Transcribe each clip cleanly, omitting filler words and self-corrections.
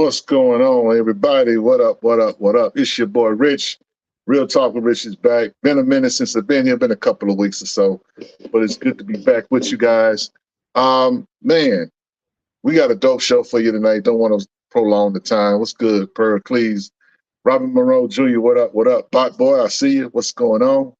What's going on, everybody? What up? What up? What up? It's your boy Rich. Real Talk with Rich is back. Been a minute since I've been here. Been a couple of weeks or so, but it's good to be back with you guys. Man, we got a dope show for you tonight. Don't want to prolong the time. What's good, Pericles? Robert Monroe Jr. What up? What up? Bot boy, I see you. What's going on?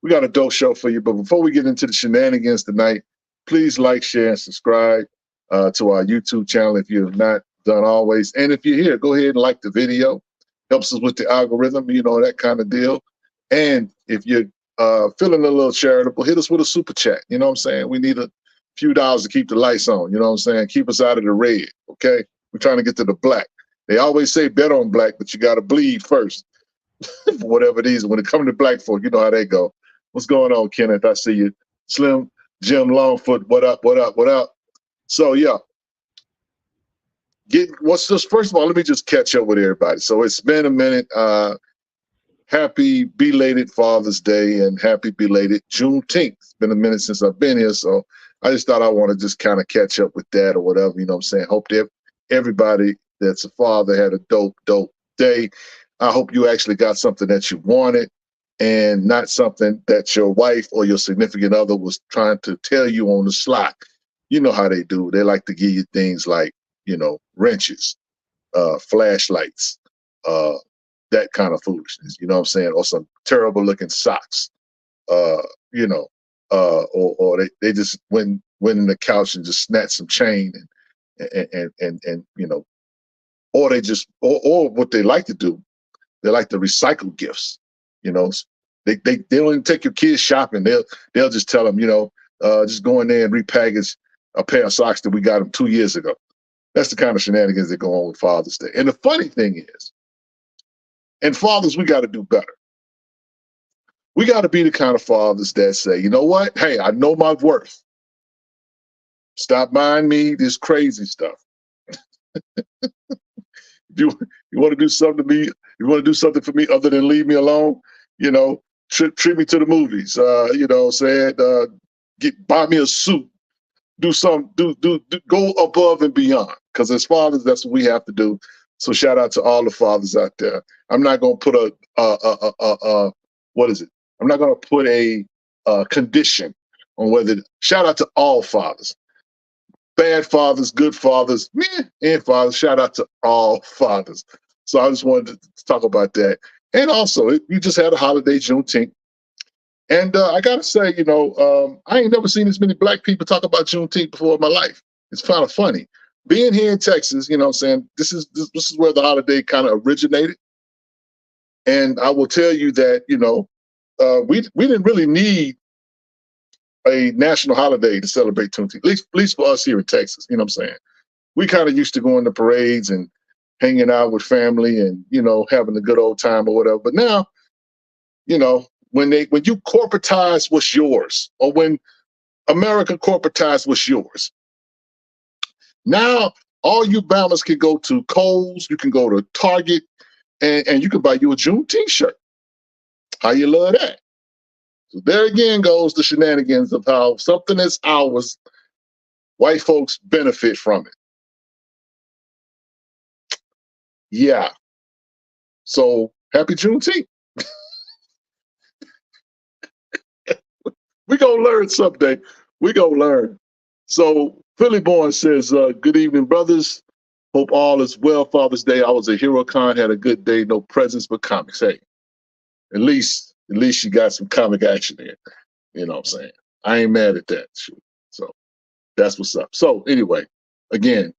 We got a dope show for you. But before we get into the shenanigans tonight, please like, share, and subscribe to our YouTube channel if you've not done always. And if you're here, go ahead and like the video. Helps us with the algorithm, you know, that kind of deal. And if you're feeling a little charitable, hit us with a super chat. You know what I'm saying? We need a few dollars to keep the lights on. You know what I'm saying? Keep us out of the red, okay? We're trying to get to the black. They always say bet on black, but you got to bleed first for whatever it is. When it comes to black folk, you know how they go. What's going on, Kenneth? I see you. Slim, Jim Longfoot, what up, what up, what up? So, yeah. First of all, let me just catch up with everybody. So it's been a minute. Happy belated Father's Day and happy belated Juneteenth. It's been a minute since I've been here, so I just thought I want to just kind of catch up with that or whatever, you know what I'm saying? Hope that everybody that's a father had a dope day. I hope you actually got something that you wanted and not something that your wife or your significant other was trying to tell you on the sly. You know how they do. They like to give you things like, you know, wrenches, flashlights, that kind of foolishness, you know what I'm saying? Or some terrible looking socks, you know, or they just went in the couch and just snatched some chain and you know, or they just, or what they like to do, they like to recycle gifts, you know. They don't even take your kids shopping. They'll just tell them, you know, just go in there and repackage a pair of socks that we got them 2 years ago. That's the kind of shenanigans that go on with Father's Day. And the funny thing is, and fathers, we got to do better. We got to be the kind of fathers that say, you know what? Hey, I know my worth. Stop buying me this crazy stuff. You want to do something to me? You want to do something for me other than leave me alone? You know, treat me to the movies. You know, saying buy me a suit. Do go above and beyond. Because as fathers, that's what we have to do. So shout out to all the fathers out there. I'm not going to put what is it? I'm not going to put a condition on whether. Shout out to all fathers, bad fathers, good fathers, and fathers. Shout out to all fathers. So I just wanted to talk about that. And also, you just had a holiday, Juneteenth. And I got to say, you know, I ain't never seen as many black people talk about Juneteenth before in my life. It's kind of funny. Being here in Texas, you know what I'm saying, this is where the holiday kind of originated. And I will tell you that, you know, we didn't really need a national holiday to celebrate Juneteenth, at least for us here in Texas, you know what I'm saying. We kind of used to going to parades and hanging out with family and, you know, having a good old time or whatever. But now, you know, when you corporatize what's yours, or when America corporatized what's yours, now all you Bammers can go to Kohl's, you can go to Target, and you can buy you a Juneteenth shirt. How you love that? So there again goes the shenanigans of how something that's ours, white folks benefit from it. Yeah. So happy Juneteenth. We're going to learn someday. We're going to learn. So Philly Born says, good evening, brothers. Hope all is well. Father's Day. I was a hero con, had a good day. No presents but comics. Hey, at least you got some comic action there. You know what I'm saying? I ain't mad at that. So that's what's up. So anyway, again,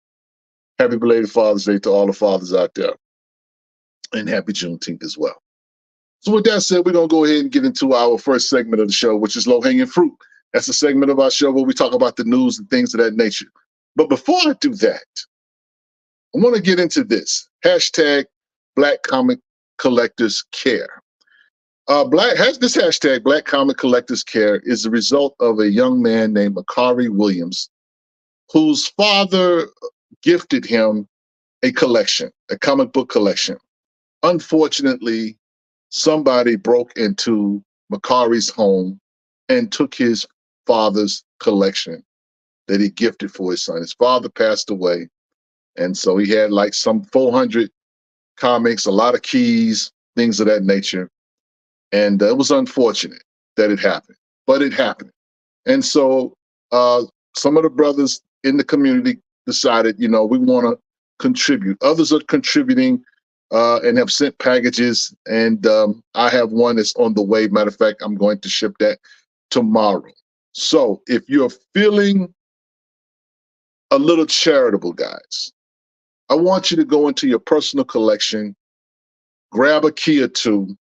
happy belated Father's Day to all the fathers out there. And happy Juneteenth as well. So with that said, we're going to go ahead and get into our first segment of the show, which is low-hanging fruit. That's a segment of our show where we talk about the news and things of that nature. But before I do that, I want to get into this. Hashtag Black Comic Collectors Care. This hashtag Black Comic Collectors Care is the result of a young man named Makari Williams, whose father gifted him a collection, a comic book collection. Unfortunately, somebody broke into Makari's home and took his father's collection that he gifted for his son. His father passed away, And so he had like some 400 comics, a lot of keys, things of that nature. And it was unfortunate that it happened, but it happened. And so some of the brothers in the community decided, we want to contribute. Others are contributing and have sent packages. And I have one that's on the way. Matter of fact, I'm going to ship that tomorrow. So if you're feeling a little charitable, guys, I want you to go into your personal collection, grab a key or two,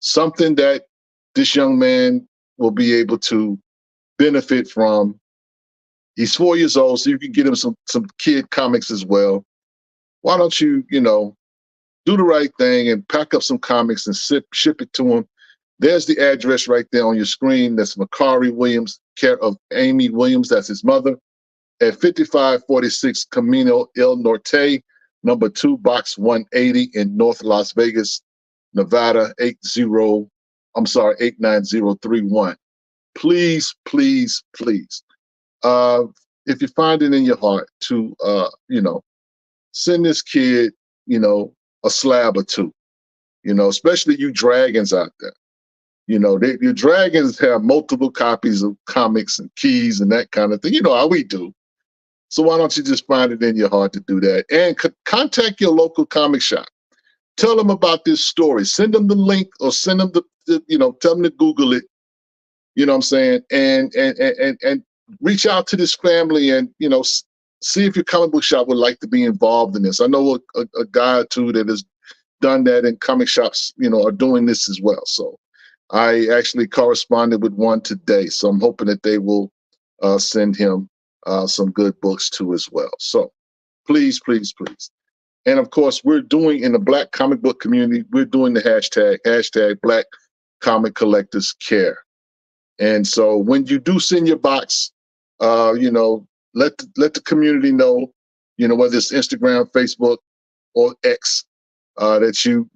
something that this young man will be able to benefit from. He's 4 years old, so you can get him some kid comics as well. Why don't you, do the right thing and pack up some comics and ship it to him? There's the address right there on your screen. That's Makari Williams, care of Amy Williams. That's his mother, at 5546 Camino El Norte, number 2, box 180 in North Las Vegas, Nevada, 89031. Please, please, please. If you find it in your heart to, send this kid, a slab or two, especially you dragons out there. Your dragons have multiple copies of comics and keys and that kind of thing. You know how we do. So why don't you just find it in your heart to do that? And contact your local comic shop. Tell them about this story. Send them the link or send them tell them to Google it. You know what I'm saying? And reach out to this family and, see if your comic book shop would like to be involved in this. I know a guy or two that has done that, and comic shops, are doing this as well. So I actually corresponded with one today. So I'm hoping that they will send him some good books too as well. So please, please, please. And of course, we're doing in the Black comic book community, we're doing the hashtag Black Comic Collectors Care. And so when you do send your box, let the community know, whether it's Instagram, Facebook, or X, that you're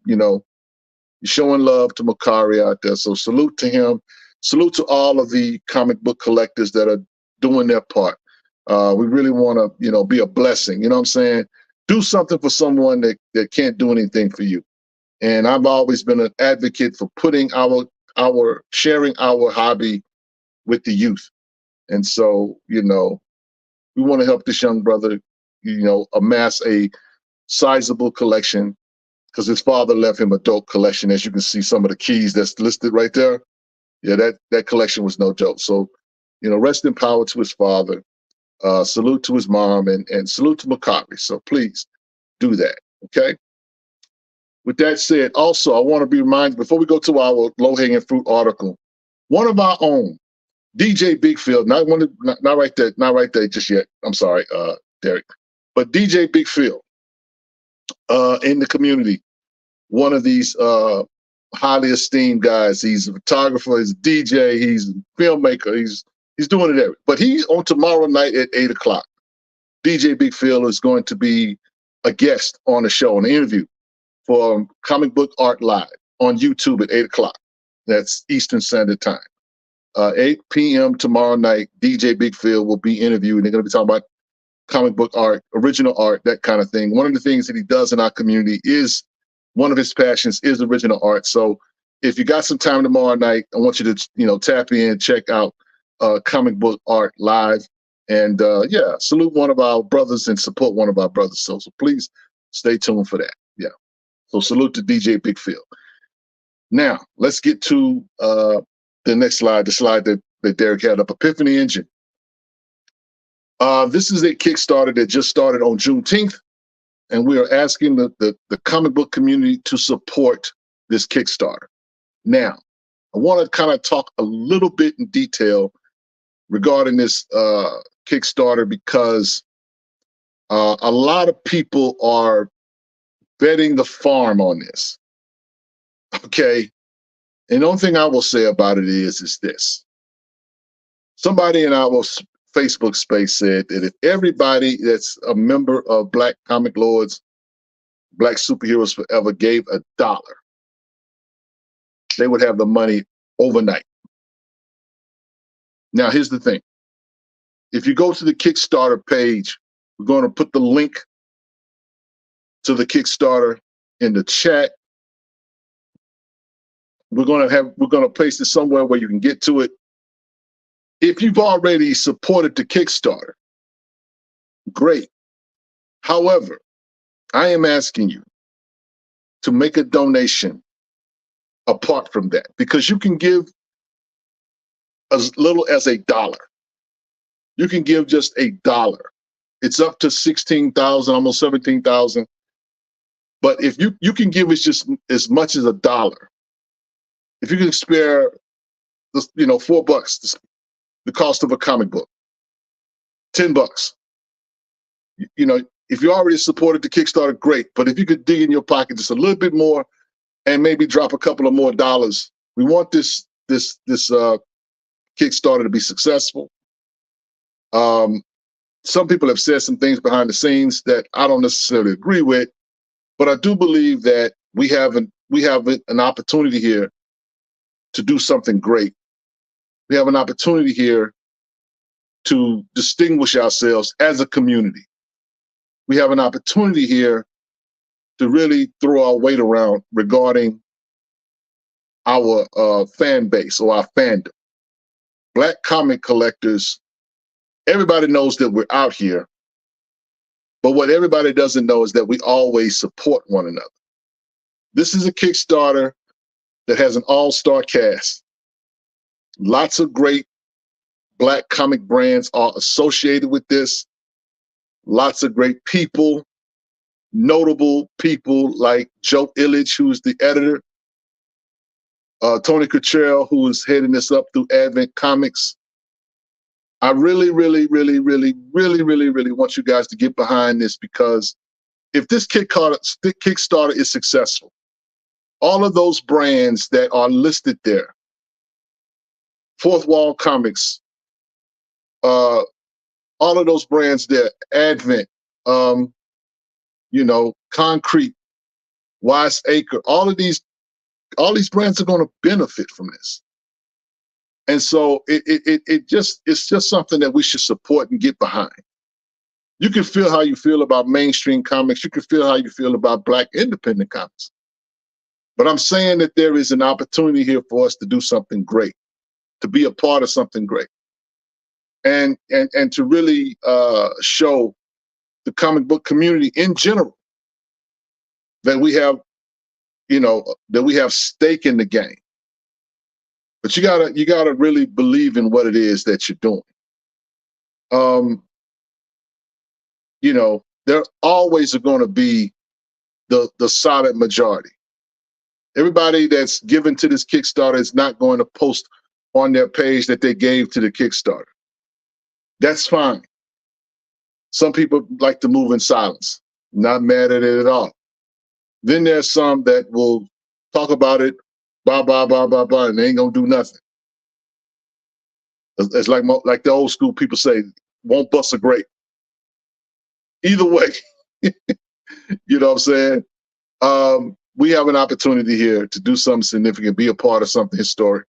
showing love to Makari out there. So salute to him. Salute to all of the comic book collectors that are doing their part. We really want to, be a blessing. You know what I'm saying? Do something for someone that can't do anything for you. And I've always been an advocate for putting sharing our hobby with the youth. And so, we want to help this young brother, amass a sizable collection, because his father left him a dope collection. As you can see, some of the keys that's listed right there. Yeah, that collection was no joke. So, rest in power to his father. Salute to his mom, and salute to Makari. So please do that. Okay. With that said, also, I want to be reminded before we go to our low-hanging fruit article, one of our own, DJ Bigfield, not right there just yet. I'm sorry, Derek, but DJ Bigfield in the community, one of these highly esteemed guys. He's a photographer, he's a DJ, he's a filmmaker, he's doing it every. But he's on tomorrow night at 8:00. DJ Bigfield is going to be a guest on the show, an interview for Comic Book Art Live on YouTube at 8:00. That's Eastern Standard Time. 8 p.m. tomorrow night, DJ Bigfield will be interviewed. They're going to be talking about comic book art, original art, that kind of thing. One of the things that he does in our community is, one of his passions is original art. So if you got some time tomorrow night, I want you to, tap in, check out Comic Book Art Live. And salute one of our brothers and support one of our brothers. So please stay tuned for that. Yeah. So salute to DJ Bigfield. Now, let's get to the next slide, the slide that Derek had up, Epiphany Engine. This is a Kickstarter that just started on Juneteenth, and we are asking the comic book community to support this Kickstarter. Now, I want to kind of talk a little bit in detail regarding this Kickstarter, because a lot of people are betting the farm on this. Okay. And the only thing I will say about it is this. Somebody in our Facebook space said that if everybody that's a member of Black Comic Lords, Black Superheroes Forever, gave $1, they would have the money overnight. Now, here's the thing. If you go to the Kickstarter page We're going to put the link to the Kickstarter in the chat. We're going to place it somewhere where you can get to it. If you've already supported the Kickstarter, great. However, I am asking you to make a donation apart from that, because you can give as little as $1. You can give just $1. It's up to 16,000, almost 17,000. But if you can give us just as much as $1, if you can spare, $4, the cost of a comic book, $10. If you already supported the Kickstarter, great. But if you could dig in your pocket just a little bit more and maybe drop a couple of more dollars, we want this Kickstarter to be successful. Some people have said some things behind the scenes that I don't necessarily agree with, but I do believe that we have an opportunity here to do something great. We have an opportunity here to distinguish ourselves as a community. We have an opportunity here to really throw our weight around regarding our fan base or our fandom. Black comic collectors, everybody knows that we're out here, but what everybody doesn't know is that we always support one another. This is a Kickstarter that has an all-star cast. Lots of great Black comic brands are associated with this. Lots of great people, notable people like Joe Illich, who's the editor, Tony Cottrell, who is heading this up through Advent Comics. I really, really, really, really, really, really, really want you guys to get behind this, because if this Kickstarter is successful, all of those brands that are listed there, Fourth Wall Comics, all of those brands there, Advent, Concrete, Wise Acre, all these brands are going to benefit from this. And so it's just something that we should support and get behind. You can feel how you feel about mainstream comics. You can feel how you feel about Black independent comics. But I'm saying that there is an opportunity here for us to do something great, to be a part of something great. And to really show the comic book community in general that we have, that we have stake in the game. But you gotta really believe in what it is that you're doing. There always are going to be the solid majority. Everybody that's given to this Kickstarter is not going to post on their page that they gave to the Kickstarter. That's fine. Some people like to move in silence. Not mad at it at all. Then there's some that will talk about it, blah, blah, blah, blah, blah, and they ain't gonna do nothing. It's like the old school people say, won't bust a grape. Either way, you know what I'm saying? We have an opportunity here to do something significant, be a part of something historic.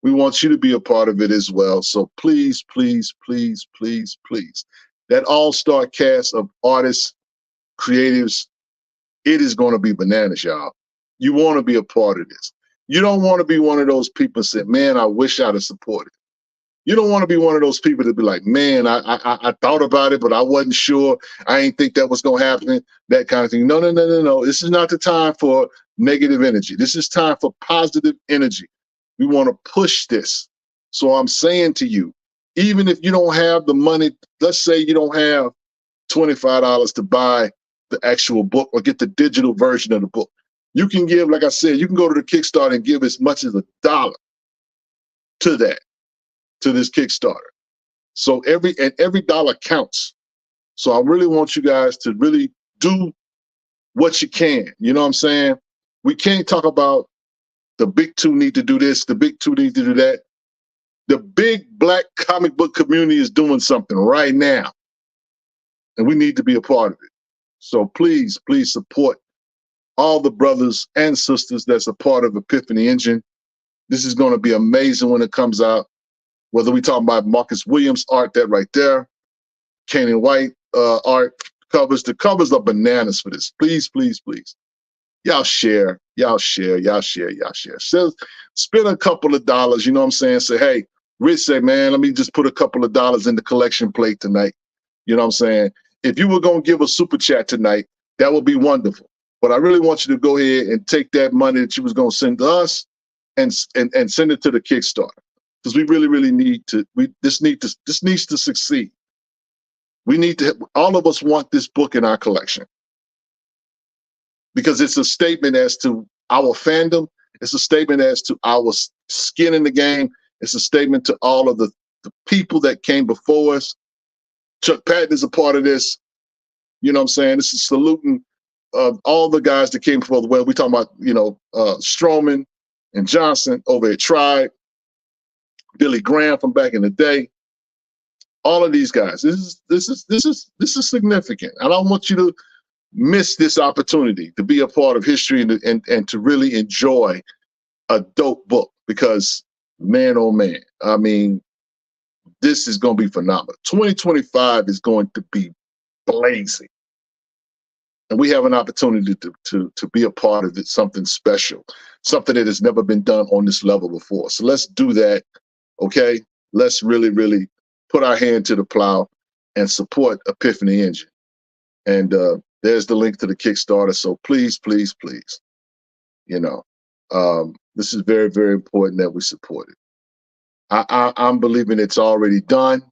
We want you to be a part of it as well. So please, please, please, please, please. That all-star cast of artists, creatives, it is going to be bananas, y'all. You want to be a part of this. You don't want to be one of those people that say, man, I wish I'd have supported. You don't want to be one of those people that be like, man, I thought about it, but I wasn't sure. I ain't think that was going to happen, that kind of thing. No, no, no, no, no. This is not the time for negative energy. This is time for positive energy. We want to push this. So I'm saying to you, even if you don't have the money, let's say you don't have $25 to buy the actual book or get the digital version of the book. You can give, like I said, you can go to the Kickstarter and give as much as $1 to that, to this Kickstarter. So every dollar counts. So I really want you guys to really do what you can. You know what I'm saying? We can't talk about the big two need to do this, the big two need to do that. The big Black comic book community is doing something right now, and we need to be a part of it. So please, please support all the brothers and sisters that's a part of Epiphany Engine. This is going to be amazing when it comes out. Whether we talk about Marcus Williams art, that right there, Canaan White, art covers. The covers are bananas for this. Please, please, please. Y'all share. Y'all share. Y'all share. Y'all share. So spend a couple of dollars. You know what I'm saying? Say, hey, Rich said, man, let me just put a couple of dollars in the collection plate tonight. You know what I'm saying? If you were going to give a super chat tonight, that would be wonderful. But I really want you to go ahead and take that money that you was going to send to us and send it to the Kickstarter. Because we really, really need to, this needs to succeed. We need to, all of us want this book in our collection. Because it's a statement as to our fandom. It's a statement as to our skin in the game. It's a statement to all of the people that came before us. Chuck Patton is a part of this. You know what I'm saying? This is saluting all the guys that came before the well. We talking about, Strowman and Johnson over at Tribe, Billy Graham from back in the day. All of these guys. This is significant. I don't want you to miss this opportunity to be a part of history and to really enjoy a dope book, because man, oh man, I mean, this is going to be phenomenal. 2025 is going to be blazing. And we have an opportunity to be a part of it, something special, something that has never been done on this level before. So let's do that, okay? Let's really, really put our hand to the plow and support Epiphany Engine. And there's the link to the Kickstarter. So please, please, please, this is very, very important that we support it. I'm believing it's already done.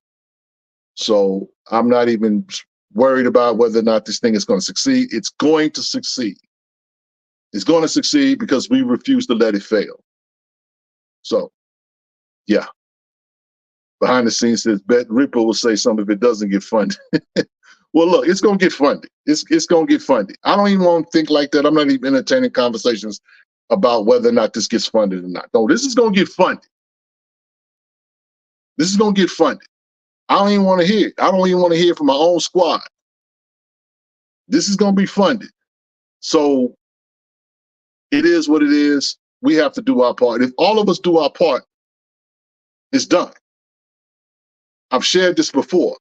So I'm not even worried about whether or not this thing is going to succeed. It's going to succeed. It's going to succeed because we refuse to let it fail. So, yeah. Behind the scenes says, Bet Ripper will say something if it doesn't get funded. Well, look, it's going to get funded. It's going to get funded. I don't even want to think like that. I'm not even entertaining conversations about whether or not this gets funded or not. No, this is going to get funded. This is going to get funded. I don't even want to hear it. I don't even want to hear it from my own squad. This is going to be funded. So it is what it is. We have to do our part. If all of us do our part, it's done. I've shared this before.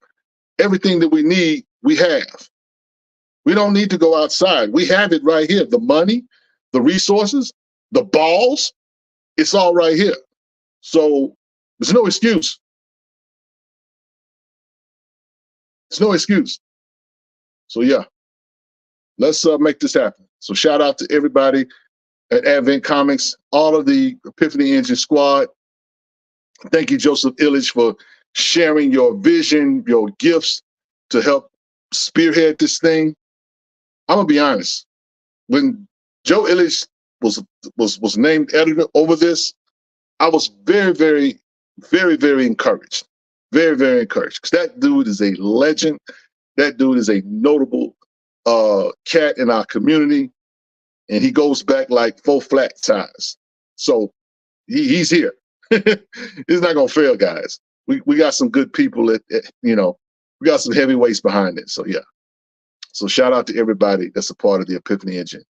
Everything that we need, we have. We don't need to go outside. We have it right here. The money, the resources, the balls, it's all right here. So there's no excuse. There's no excuse. So yeah, let's make this happen. So shout out to everybody at Advent Comics, all of the Epiphany Engine squad. Thank you, Joseph Illich, for sharing your vision, your gifts to help spearhead this thing. I'm gonna be honest. When Joe Illich was named editor over this, I was very, very, very, very encouraged. Very, very encouraged. Because that dude is a legend. That dude is a notable cat in our community. And he goes back like 4 flat ties. So he's here. He's not gonna fail, guys. We got some good people we got some heavyweights behind it. So yeah. So shout out to everybody that's a part of the Epiphany Engine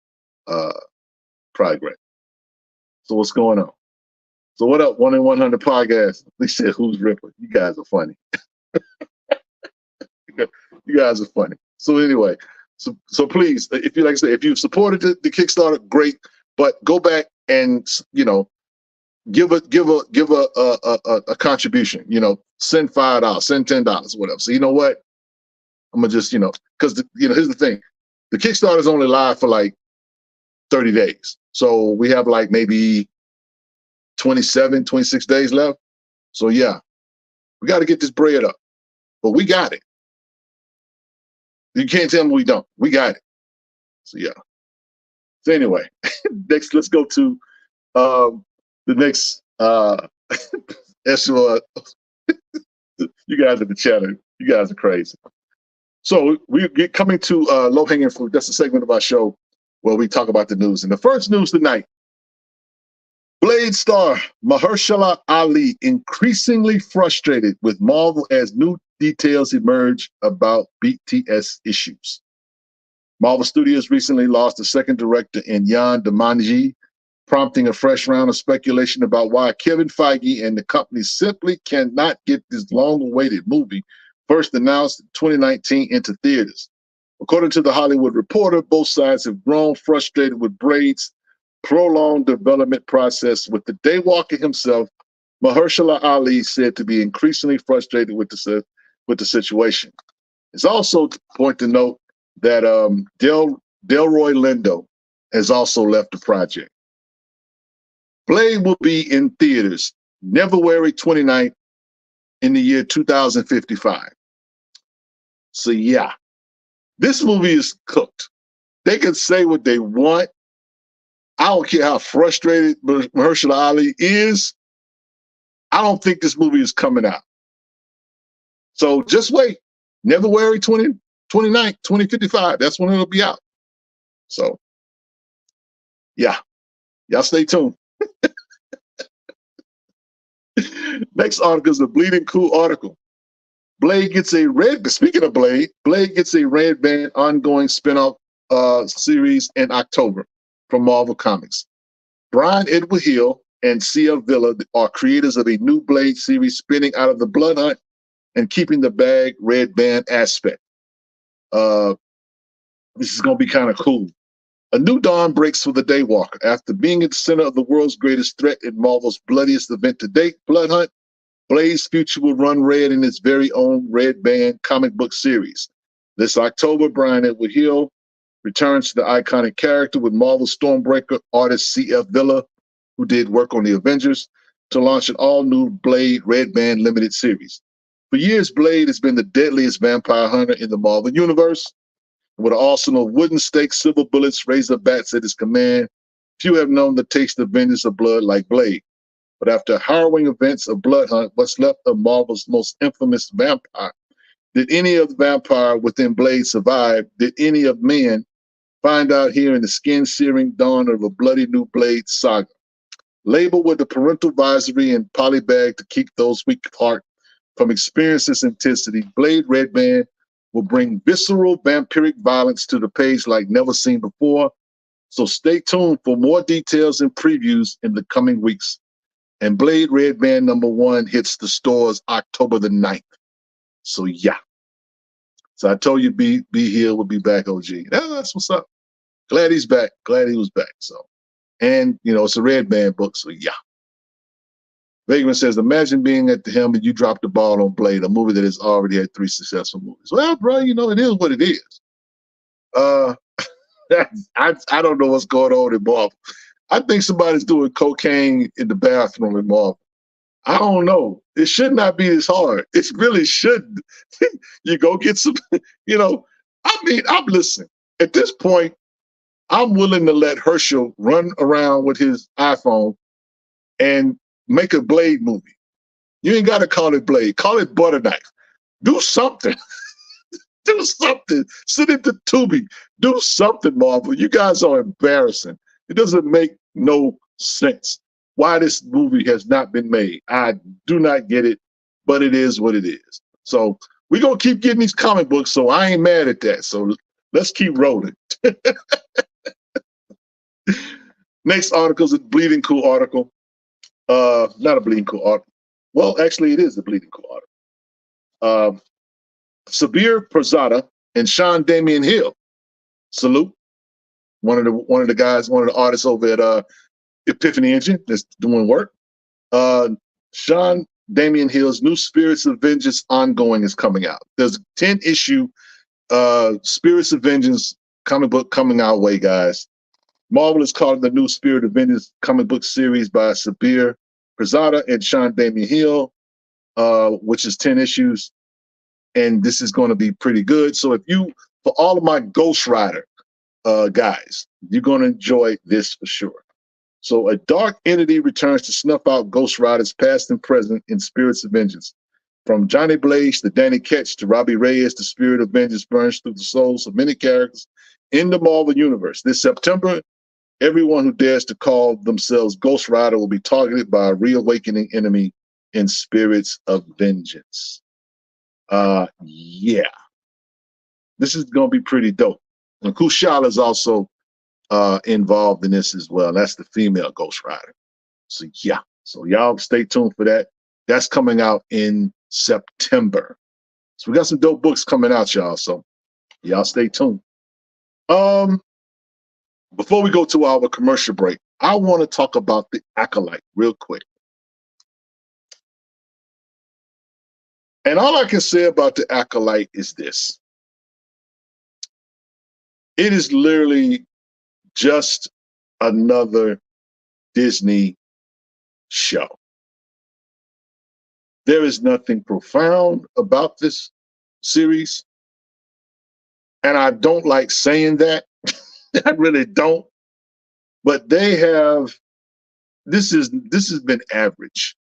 program. So what's going on? So what up, 1 in 100 podcast? They said, who's Ripper? You guys are funny. You guys are funny. So anyway, so please, if you like I said, if you've supported the Kickstarter, great. But go back and give a contribution. Send $5, send $10, whatever. So you know what? I'm gonna just because here's the thing, the Kickstarter is only live for like 30 days. So we have like maybe 27, 26 days left. So yeah, we got to get this bread up, but we got it. You can't tell me we don't. We got it. So yeah. So anyway, next, let's go to the next echelon. You guys are the chatter. You guys are crazy. So we get coming to low hanging fruit. That's a segment of our show where we talk about the news. And the first news tonight: Blade star Mahershala Ali increasingly frustrated with Marvel as new details emerge about BTS issues. Marvel Studios recently lost a second director in Yan Damanji, prompting a fresh round of speculation about why Kevin Feige and the company simply cannot get this long-awaited movie first announced in 2019 into theaters. According to The Hollywood Reporter, both sides have grown frustrated with Blade's prolonged development process, with the Daywalker himself, Mahershala Ali, said to be increasingly frustrated with the situation. It's also a point to note that Delroy Lindo has also left the project. Blade will be in theaters February 29th in the year 2055. So yeah, this movie is cooked. They can say what they want. I don't care how frustrated Mahershala Ali is. I don't think this movie is coming out. So just wait. February 29th, 2055. That's when it'll be out. So yeah, y'all stay tuned. Next article is a Bleeding Cool article. Blade gets a speaking of Blade gets a Red Band ongoing spinoff series in October from Marvel Comics. Brian Edward Hill and C.F. Villa are creators of a new Blade series spinning out of the Blood Hunt and keeping the bag Red Band aspect. This is going to be kind of cool. A new dawn breaks for the Daywalker. After being at the center of the world's greatest threat in Marvel's bloodiest event to date, Blood Hunt, Blade's future will run red in its very own Red Band comic book series. This October, Brian Edward Hill returns to the iconic character with Marvel Stormbreaker artist C.F. Villa, who did work on the Avengers, to launch an all-new Blade Red Band limited series. For years, Blade has been the deadliest vampire hunter in the Marvel Universe. With an arsenal of wooden stakes, silver bullets, razor bats at his command, few have known the taste of vengeance of blood like Blade. But after harrowing events of Blood Hunt, what's left of Marvel's most infamous vampire? Did any of the vampire within Blade survive? Did any of men find out here in the skin-searing dawn of a bloody new Blade saga? Labeled with a parental advisory and polybag to keep those weak of heart from experiencing this intensity, Blade Red Band will bring visceral vampiric violence to the page like never seen before. So stay tuned for more details and previews in the coming weeks. And Blade Red Band #1 hits the stores October the 9th. So yeah. So I told you B Hill would be back, OG. That's what's up. Glad he's back. Glad he was back. So, and it's a Red Band book. So yeah. Vegaman says, imagine being at the helm and you drop the ball on Blade, a movie that has already had 3 successful movies. Well, bro, it is what it is. I don't know what's going on in Marvel. I think somebody's doing cocaine in the bathroom in Marvel. I don't know. It should not be this hard. It really shouldn't. You go get some, I'm listening. At this point, I'm willing to let Herschel run around with his iPhone and make a Blade movie. You ain't got to call it Blade. Call it Butter Knife. Do something. Do something. Send it to Tubi. Do something, Marvel. You guys are embarrassing. It doesn't make no sense why this movie has not been made. I do not get it, but it is what it is. So we're going to keep getting these comic books, so I ain't mad at that. So let's keep rolling. Next article is a Bleeding Cool article. Not a Bleeding Cool article. Well, actually, it is a Bleeding Cool article. Sabir Perzada and Sean Damian Hill. Salute. One of the guys, one of the artists over at Epiphany Engine that's doing work. Sean Damian Hill's new Spirits of Vengeance ongoing is coming out. There's a 10-issue Spirits of Vengeance comic book coming our way, guys. Marvel is calling the new Spirit of Vengeance comic book series by Sabir Perzada and Sean Damian Hill, which is 10 issues. And this is going to be pretty good. So for all of my Ghost Rider guys, you're going to enjoy this for sure. So a dark entity returns to snuff out Ghost Riders past and present in Spirits of Vengeance. From Johnny Blaze to Danny Ketch to Robbie Reyes, the Spirit of Vengeance burns through the souls of many characters in the Marvel Universe. This September, everyone who dares to call themselves Ghost Rider will be targeted by a reawakening enemy in Spirits of Vengeance. Yeah. This is going to be pretty dope. And Kushala is also involved in this as well. That's the female Ghost Rider. So yeah. So y'all stay tuned for that. That's coming out in September. So we got some dope books coming out, y'all. So y'all stay tuned. Before we go to our commercial break, I want to talk about The Acolyte real quick. And all I can say about The Acolyte is this. It is literally just another Disney show. There is nothing profound about this series. And I don't like saying that. I really don't. But this has been average.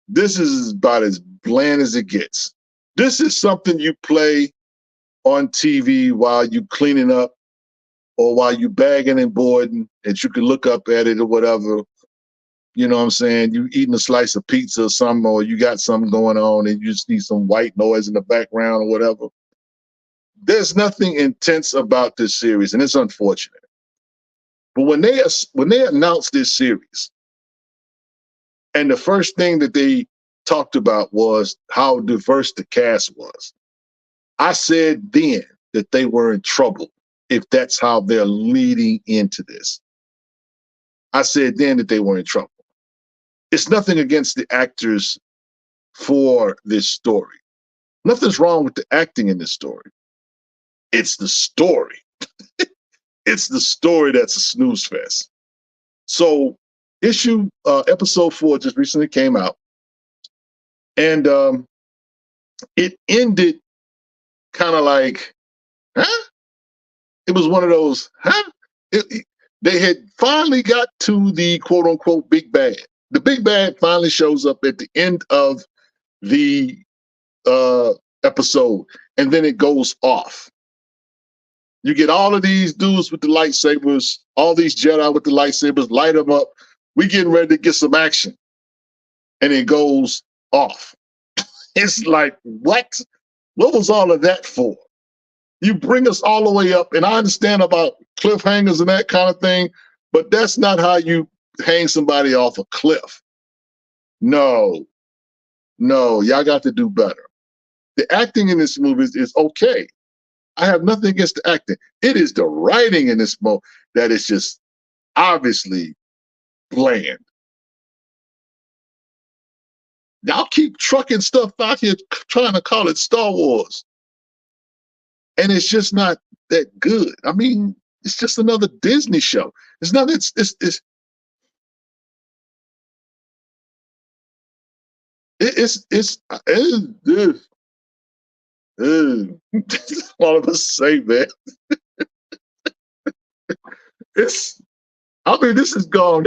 This is about as bland as it gets. This is something you play on TV while you cleaning up or while you bagging and boarding, and you can look up at it or whatever. You know what I'm saying? You eating a slice of pizza or something, or you got something going on and you just need some white noise in the background or whatever. There's nothing intense about this series, and it's unfortunate. But when they announced this series, and the first thing that they talked about was how diverse the cast was, I said then that they were in trouble if that's how they're leading into this. I said then that they were in trouble. It's nothing against the actors for this story. Nothing's wrong with the acting in this story. It's the story. It's the story that's a snooze fest. So episode 4 just recently came out, and it ended kind of like, huh? It was one of those, huh? They had finally got to the quote unquote big bad. The big bad finally shows up at the end of the episode, and then it goes off. You get all of these dudes with the lightsabers, all these Jedi with the lightsabers, light them up. We getting ready to get some action. And it goes off. It's like, what? What was all of that for? You bring us all the way up, and I understand about cliffhangers and that kind of thing, but that's not how you hang somebody off a cliff. No, y'all got to do better. The acting in this movie is okay. I have nothing against the acting. It is the writing in this movie that is just obviously bland. Y'all keep trucking stuff out here trying to call it Star Wars. And it's just not that good. I mean, it's just another Disney show. It's not, it's all of us say, man. This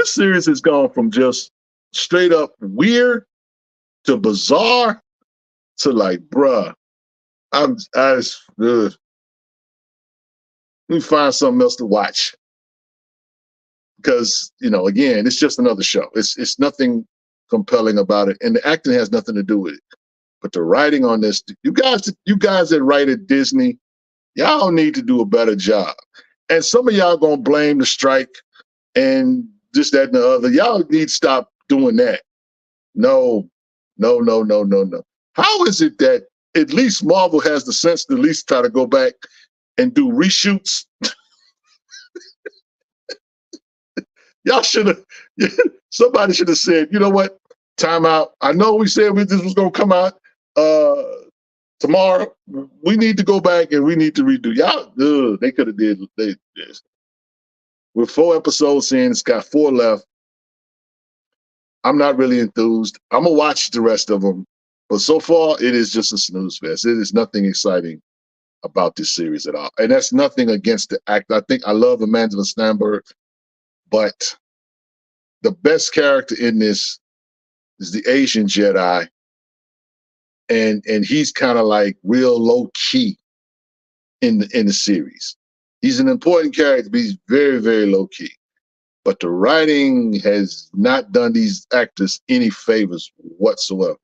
series has gone from just straight up weird to bizarre to like, bruh, let me find something else to watch. Because, again, it's just another show. It's nothing compelling about it. And the acting has nothing to do with it. But the writing on this, you guys that write at Disney, y'all need to do a better job. And some of y'all gonna blame the strike and this, that, and the other. Y'all need to stop doing that. No. How is it that at least Marvel has the sense to at least try to go back and do reshoots? Y'all should have, somebody should have said, you know what, time out. I know we said this was going to come out tomorrow. We need to go back and we need to redo. Y'all, they could have did this. With 4 episodes in, it's got 4 left. I'm not really enthused. I'm going to watch the rest of them. But so far, it is just a snooze fest. It is nothing exciting about this series at all. And that's nothing against the act. I think I love Amanda Stenberg, but the best character in this is the Asian Jedi. And he's kind of like real low key in the series. He's an important character, but he's very, very low key. But the writing has not done these actors any favors whatsoever.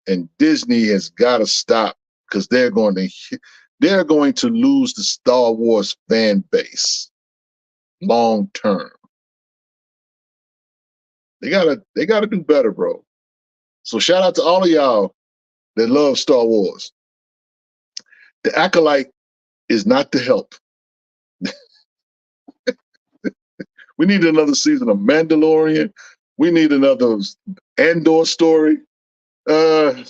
And Disney has got to stop, because they're going to lose the Star Wars fan base long term. They gotta do better, bro. So shout out to all of y'all that love Star Wars. The Acolyte is not the help. We need another season of Mandalorian. We need another Andor story. Another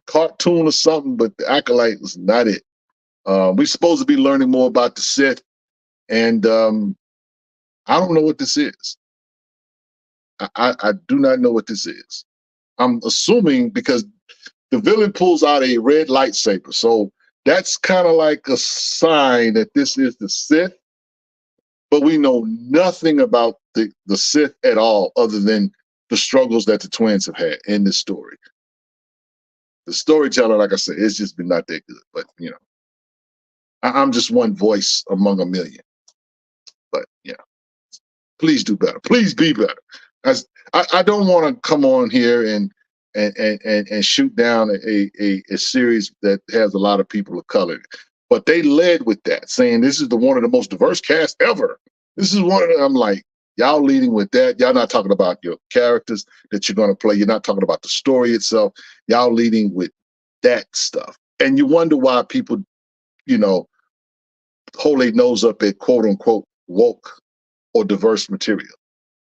cartoon or something, but the Acolyte was not it. We're supposed to be learning more about the Sith, and I don't know what this is. I do not know what this is. I'm assuming because the villain pulls out a red lightsaber, so that's kind of like a sign that this is the Sith. But we know nothing about the Sith at all, other than the struggles that the twins have had in this story. The storyteller, like I said, it's just been not that good. But I'm just one voice among a million. But please do better. Please be better. As I don't want to come on here and shoot down a series that has a lot of people of color, but they led with that, saying this is one of the most diverse casts ever. This is one of them. I'm like, y'all leading with that. Y'all not talking about your characters that you're going to play. You're not talking about the story itself. Y'all leading with that stuff, and you wonder why people, hold their nose up at quote unquote woke or diverse material.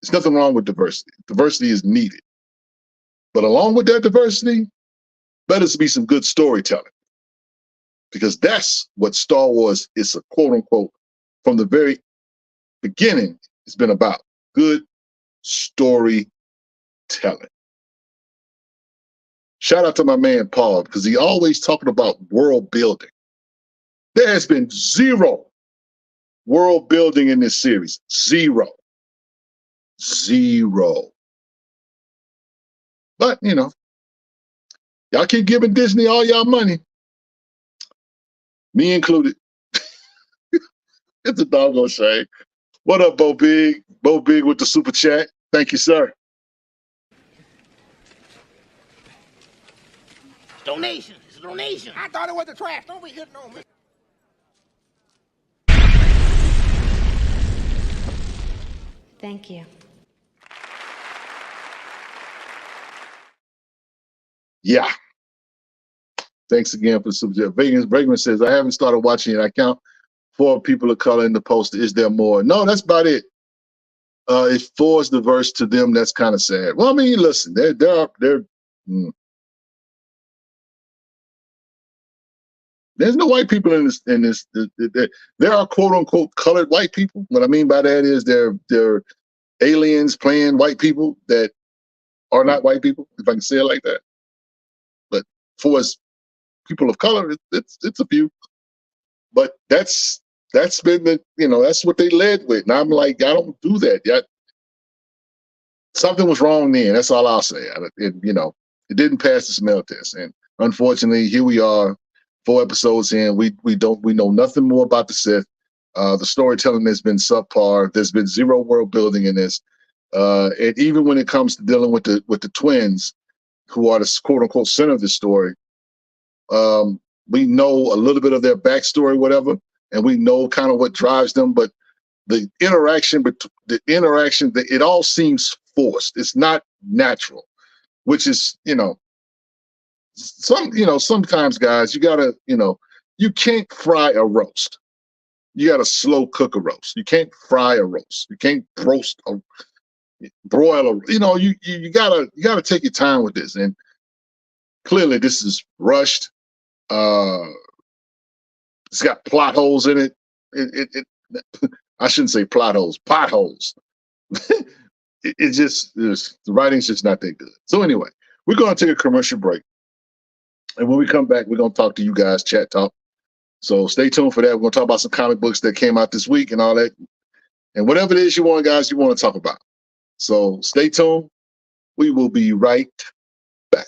There's nothing wrong with diversity. Diversity is needed. But along with that diversity, better be some good storytelling. Because that's what Star Wars is, a quote unquote, from the very beginning, it's been about. Good storytelling. Shout out to my man Paul, because he always talking about world building. There has been zero world building in this series. Zero. But, y'all keep giving Disney all y'all money. Me included. It's a doggone shame. What up, Bo Big? Bo Big with the super chat. Thank you, sir. Donation. It's a donation. I thought it was the trash. Don't be hitting on me. Thank you. Yeah. Thanks again for the super chat. Bregman says, I haven't started watching it. I count 4 people of color in the poster. Is there more? No, that's about it. If 4 is diverse to them, that's kind of sad. Well, I mean, listen, they're there's no white people in this. There are quote unquote colored white people. What I mean by that is they're aliens playing white people that are not white people, if I can say it like that. But for us people of color, it's a few. But that's been that's what they led with. And I'm like, I don't do that. Something was wrong then. That's all I'll say. It didn't pass the smell test. And unfortunately, here we are, 4 episodes in. We know nothing more about the Sith. The storytelling has been subpar. There's been zero world building in this. And even when it comes to dealing with the twins, who are the quote unquote center of the story, we know a little bit of their backstory, whatever, and we know kind of what drives them. But the interaction, it all seems forced. It's not natural, which is, sometimes guys, you gotta, you can't fry a roast. You gotta slow cook a roast. You can't fry a roast. You can't broil a, you gotta take your time with this. And clearly this is rushed. It's got plot holes in it. I shouldn't say plot holes, potholes. The writing's just not that good. So anyway, we're going to take a commercial break. And when we come back, we're going to talk to you guys, chat talk. So stay tuned for that. We're going to talk about some comic books that came out this week and all that. And whatever it is you want to talk about. So stay tuned. We will be right back.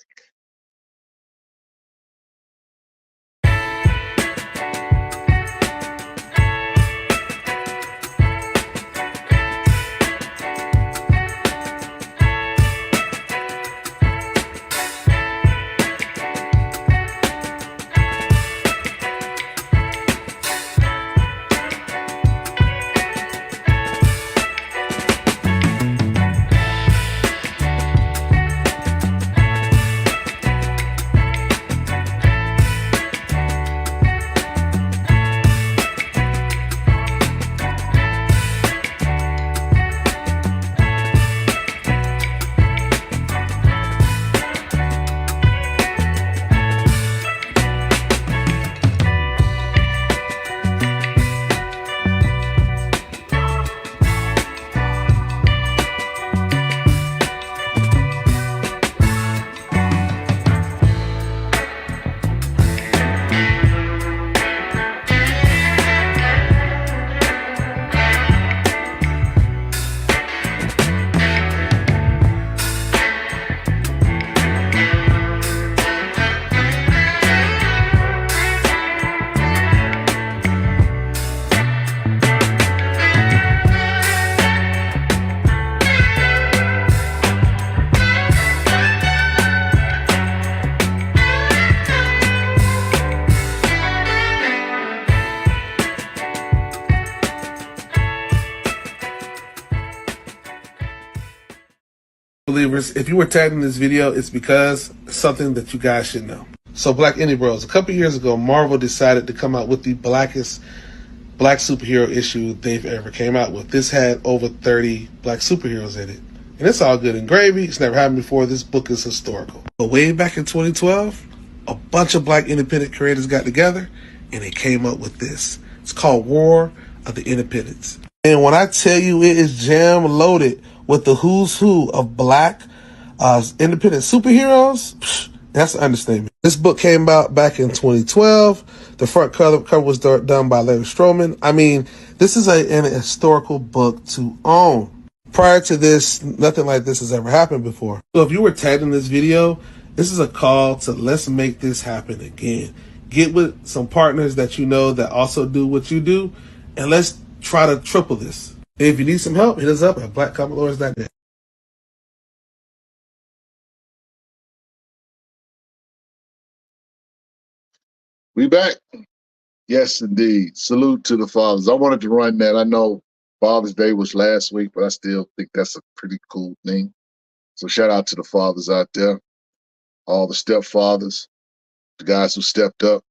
Favors, if you were tagged in this video, it's because something that you guys should know. So Black Indie Bros, a couple years ago, Marvel decided to come out with the blackest black superhero issue they've ever came out with. This had over 30 black superheroes in it. And it's all good and gravy. It's never happened before. This book is historical. But way back in 2012, a bunch of black independent creators got together and they came up with this. It's called War of the Independents. And when I tell you it is jam loaded with the who's who of black independent superheroes, that's an understatement. This book came out back in 2012. The front cover was done by Larry Stroman. I mean, this is an historical book to own. Prior to this, nothing like this has ever happened before. So if you were tagged in this video, this is a call to let's make this happen again. Get with some partners that you know that also do what you do, and let's try to triple this. And if you need some help, hit us up at blackcomic.net. We back. Yes, indeed. Salute to the fathers. I wanted to run that. I know Father's Day was last week, but I still think that's a pretty cool thing. So shout out to the fathers out there, all the stepfathers, the guys who stepped up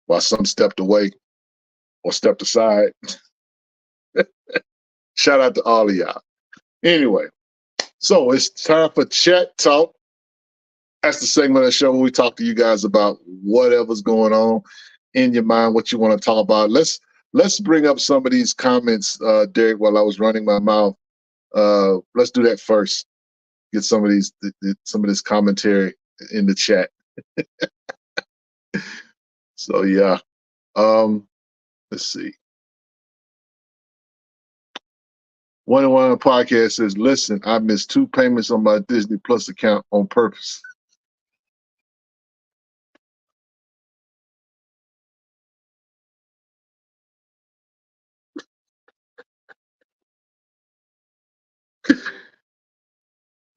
while some stepped away or stepped aside. Shout out to all of y'all. Anyway, so it's time for Chat Talk. That's the segment of the show where we talk to you guys about whatever's going on in your mind, what you want to talk about. Let's bring up some of these comments, Derek, while I was running my mouth. Let's do that first. Get some of this commentary in the chat. So yeah. Let's see. One on the podcast says, listen, I missed 2 payments on my Disney Plus account on purpose.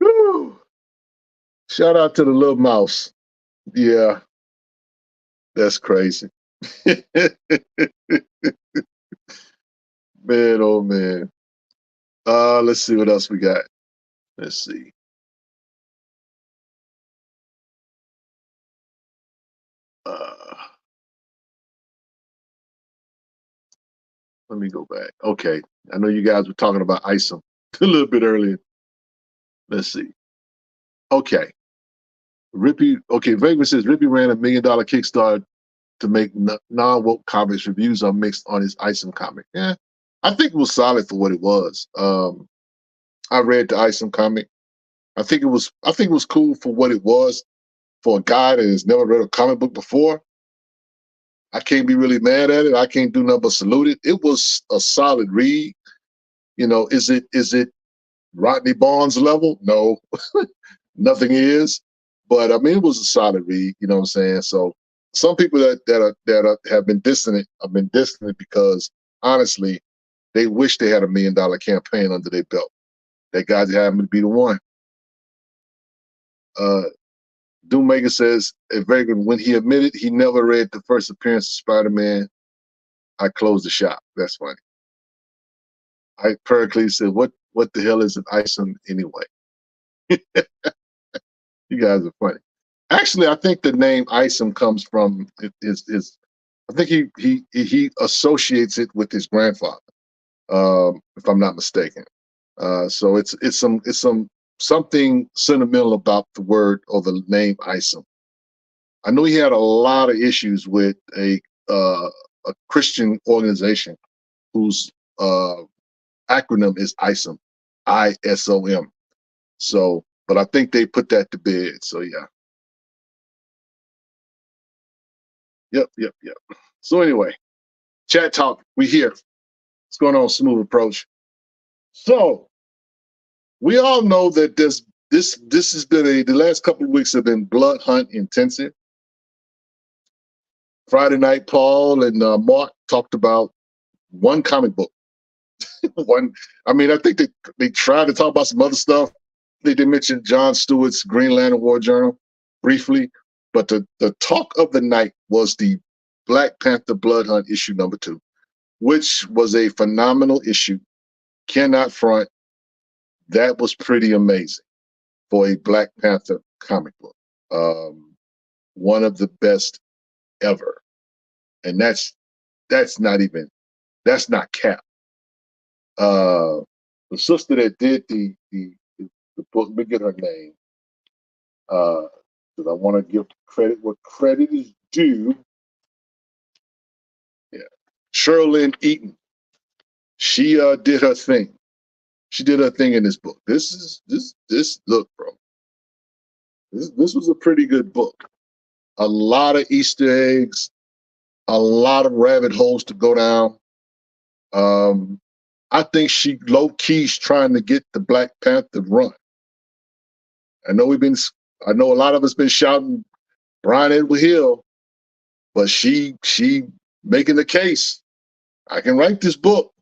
Woo. Shout out to the little mouse. Yeah, that's crazy. Man, oh man. Let's see what else we got. Let's see. Let me go back. Okay. I know you guys were talking about ISOM a little bit earlier. Let's see. Okay. Vagrant says Rippy ran $1 million Kickstarter to make non-woke comics. Reviews are mixed on his ISOM comic. Yeah, I think it was solid for what it was. I read the ISOM comic. I think it was cool for what it was for a guy that has never read a comic book before. I can't be really mad at it. I can't do nothing but salute it. It was a solid read. You know, is it Rodney Barnes level? No, nothing is. But I mean, it was a solid read. You know what I'm saying? So some people that have been dissing it have been dissing it because honestly, they wish they had $1 million campaign under their belt. That guy just happened to be the one. Doommaker says, Vagrant, when he admitted he never read the first appearance of Spider-Man, I closed the shop. That's funny. Pericles said, what the hell is an ISOM anyway? You guys are funny. Actually, I think the name ISOM comes from his I think he associates it with his grandfather, if I'm not mistaken. So it's something sentimental about the word or the name ISOM. I know he had a lot of issues with a Christian organization whose acronym is ISOM, ISOM. So, but I think they put that to bed. So yeah. Yep. So anyway, Chat Talk, we here. What's going on, Smooth Approach? So we all know that this has been the last couple of weeks have been blood hunt intensive. Friday night, Paul and Mark talked about one comic book. I mean, I think they tried to talk about some other stuff. They did mention Jon Stewart's Green Lantern War Journal briefly, but the talk of the night was the Black Panther Blood Hunt issue #2, which was a phenomenal issue. Cannot front. That was pretty amazing. for a Black Panther comic book. One of the best ever. And that's not cap. The sister that did the book, let me get her name. Because I want to give credit where credit is due. Yeah. Sherilyn Eaton. She did her thing. She did her thing in this book. This look, bro. This was a pretty good book. A lot of Easter eggs, a lot of rabbit holes to go down. I think she low key's trying to get the Black Panther run. I know a lot of us been shouting Brian Edward Hill, but she making the case. I can write this book.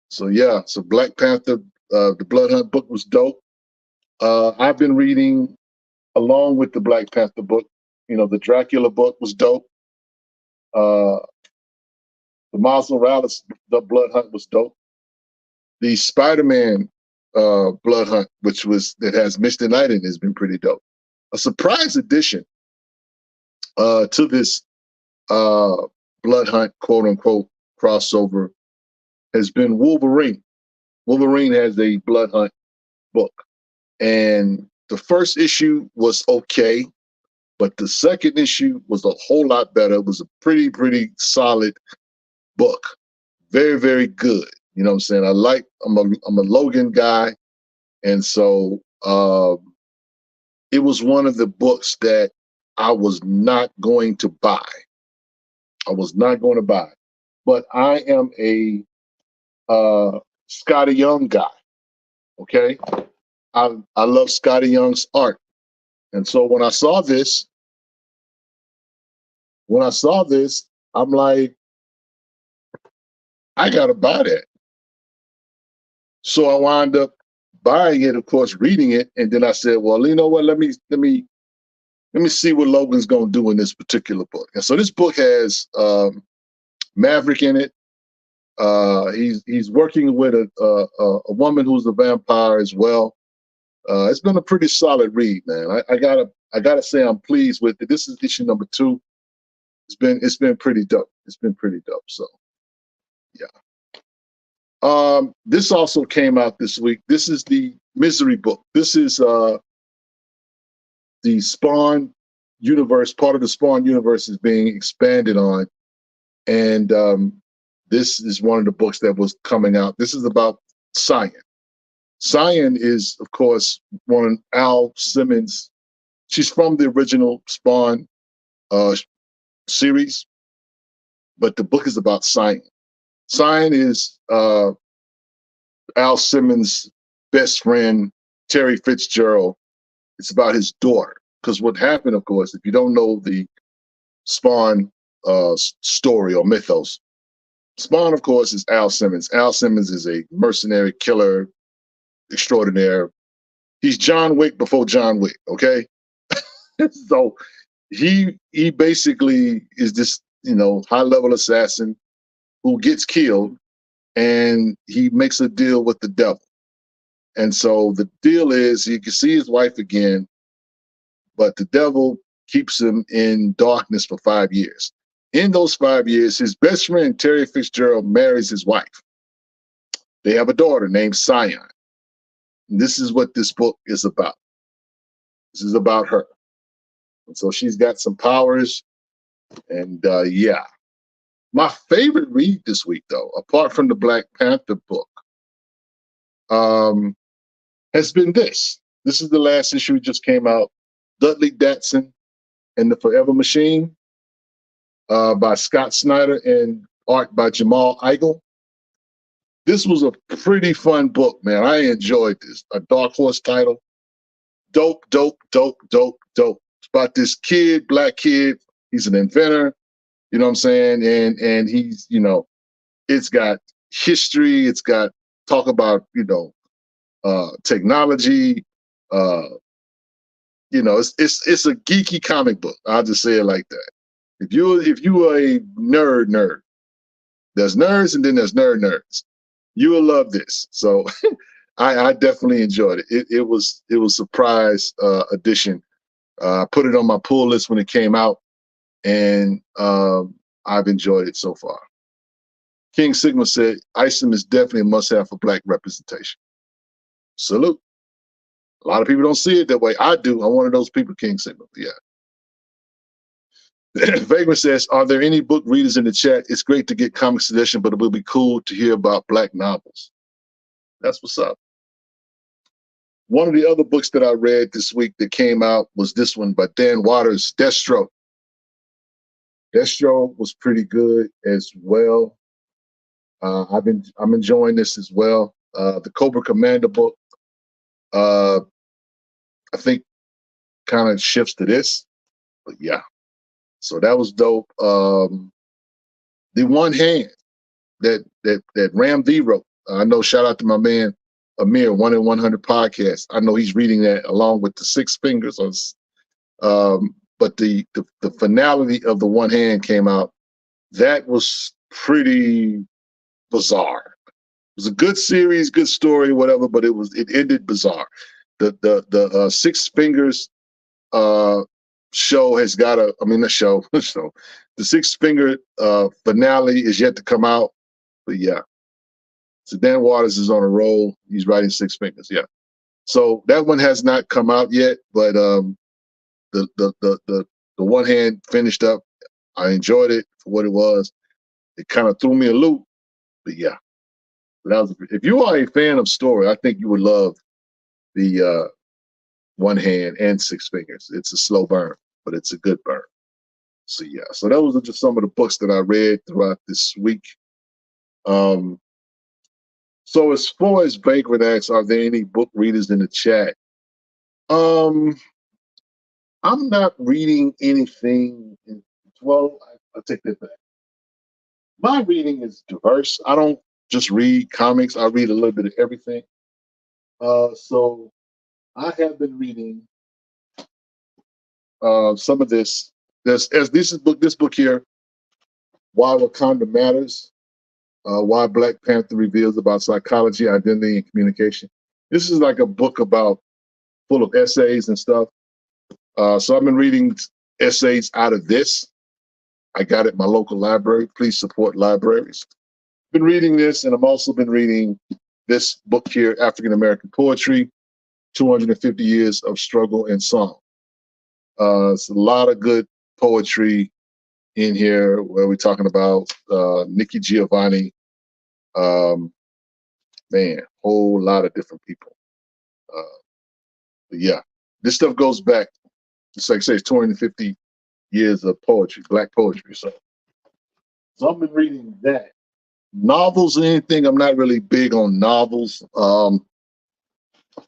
So yeah, so Black Panther, the Blood Hunt book was dope. I've been reading along with the Black Panther book. The Dracula book was dope. The Miles Morales, the Blood Hunt was dope. The Spider-Man Blood Hunt, that has Mr. Knight in it, has been pretty dope. A surprise addition to this Blood Hunt, quote unquote, crossover has been Wolverine. Wolverine has a Blood Hunt book. And the first issue was okay, but the second issue was a whole lot better. It was a pretty solid book. Very, very good. You know what I'm saying? I'm a Logan guy. And so it was one of the books that I was not going to buy. I was not going to buy. But I am a Scotty Young guy. Okay? I love Scotty Young's art. And so when I saw this, I'm like, I gotta buy that. So I wound up buying it, of course, reading it, and then I said, well, you know what? Let me see what Logan's gonna do in this particular book. And so this book has Maverick in it. He's working with a woman who's a vampire as well. It's been a pretty solid read, man. I gotta say I'm pleased with it. This is issue number 2. It's been pretty dope. It's been pretty dope. So yeah. This also came out this week. This is the Misery book. This is the Spawn universe. Part of the Spawn universe is being expanded on, and this is one of the books that was coming out. This is about Cyan. Cyan is, of course, one of Al Simmons. She's from the original Spawn series, but the book is about Cyan. Cyan is Al Simmons' best friend, Terry Fitzgerald. It's about his daughter. Because what happened, of course, if you don't know the Spawn story or mythos, Spawn, of course, is Al Simmons. Al Simmons is a mercenary killer extraordinaire. He's John Wick before John Wick, okay? So he basically is this, high-level assassin who gets killed, and he makes a deal with the devil. And so the deal is he can see his wife again, but the devil keeps him in darkness for 5 years. In those 5 years, his best friend, Terry Fitzgerald, marries his wife. They have a daughter named Cyan. And this is what this book is about. This is about her. And so she's got some powers. And yeah. My favorite read this week, though, apart from the Black Panther book, has been this. This is the last issue that just came out. Dudley Datson and the Forever Machine by Scott Snyder and art by Jamal Igle. This was a pretty fun book, man. I enjoyed this. A Dark Horse title. Dope, dope, dope, dope, dope. It's about this kid, black kid. He's an inventor. You know what I'm saying? And he's, it's got history. It's got talk about, technology. It's a geeky comic book. I'll just say it like that. If you are a nerd, there's nerds and then there's nerds. You will love this. So I definitely enjoyed it. It was a surprise addition. I put it on my pull list when it came out, and I've enjoyed it so far. King Sigma said, Isom is definitely a must-have for Black representation. Salute. A lot of people don't see it that way. I do. I'm one of those people, King Sigma. Yeah. Vagrant says, are there any book readers in the chat? It's great to get comic suggestion, but it will be cool to hear about Black novels. That's what's up. One of the other books that I read this week that came out was this one by Dan Waters, Destro. Destro was pretty good as well. I'm enjoying this as well. The Cobra Commander book, I think, kind of shifts to this, but yeah. So that was dope. The One Hand that Ram V wrote. I know. Shout out to my man Amir, 1 in 100 podcast. I know he's reading that along with the Six Fingers. But the finality of The One Hand came out. That was pretty bizarre. It was a good series, good story, whatever, but it ended bizarre. The Six Fingers show has got the Six Finger finale is yet to come out, but yeah. So Dan Waters is on a roll. He's writing Six Fingers, yeah. So that one has not come out yet, but the One Hand finished up. I enjoyed it for what it was. It kind of threw me a loop, but yeah. If you are a fan of story, I think you would love the One Hand and Six Fingers. It's a slow burn, but it's a good burn. So yeah, so that was just some of the books that I read throughout this week. So as far as Vagrant asks, are there any book readers in the chat? I'm not reading anything. Well, I'll take that back. My reading is diverse. I don't just read comics. I read a little bit of everything. So I have been reading some of this. This book here, Why Wakanda Matters, Why Black Panther Reveals About Psychology, Identity, and Communication. This is like a book full of essays and stuff. So I've been reading essays out of this. I got it at my local library. Please support libraries. Been reading this, and I've also been reading this book here, African American Poetry, 250 Years of Struggle and Song. It's a lot of good poetry in here where we're talking about Nikki Giovanni, whole lot of different people. But yeah, this stuff goes back, just like I say, it's 250 years of poetry, Black poetry. So I've been reading that. Novels and anything, I'm not really big on novels. I'm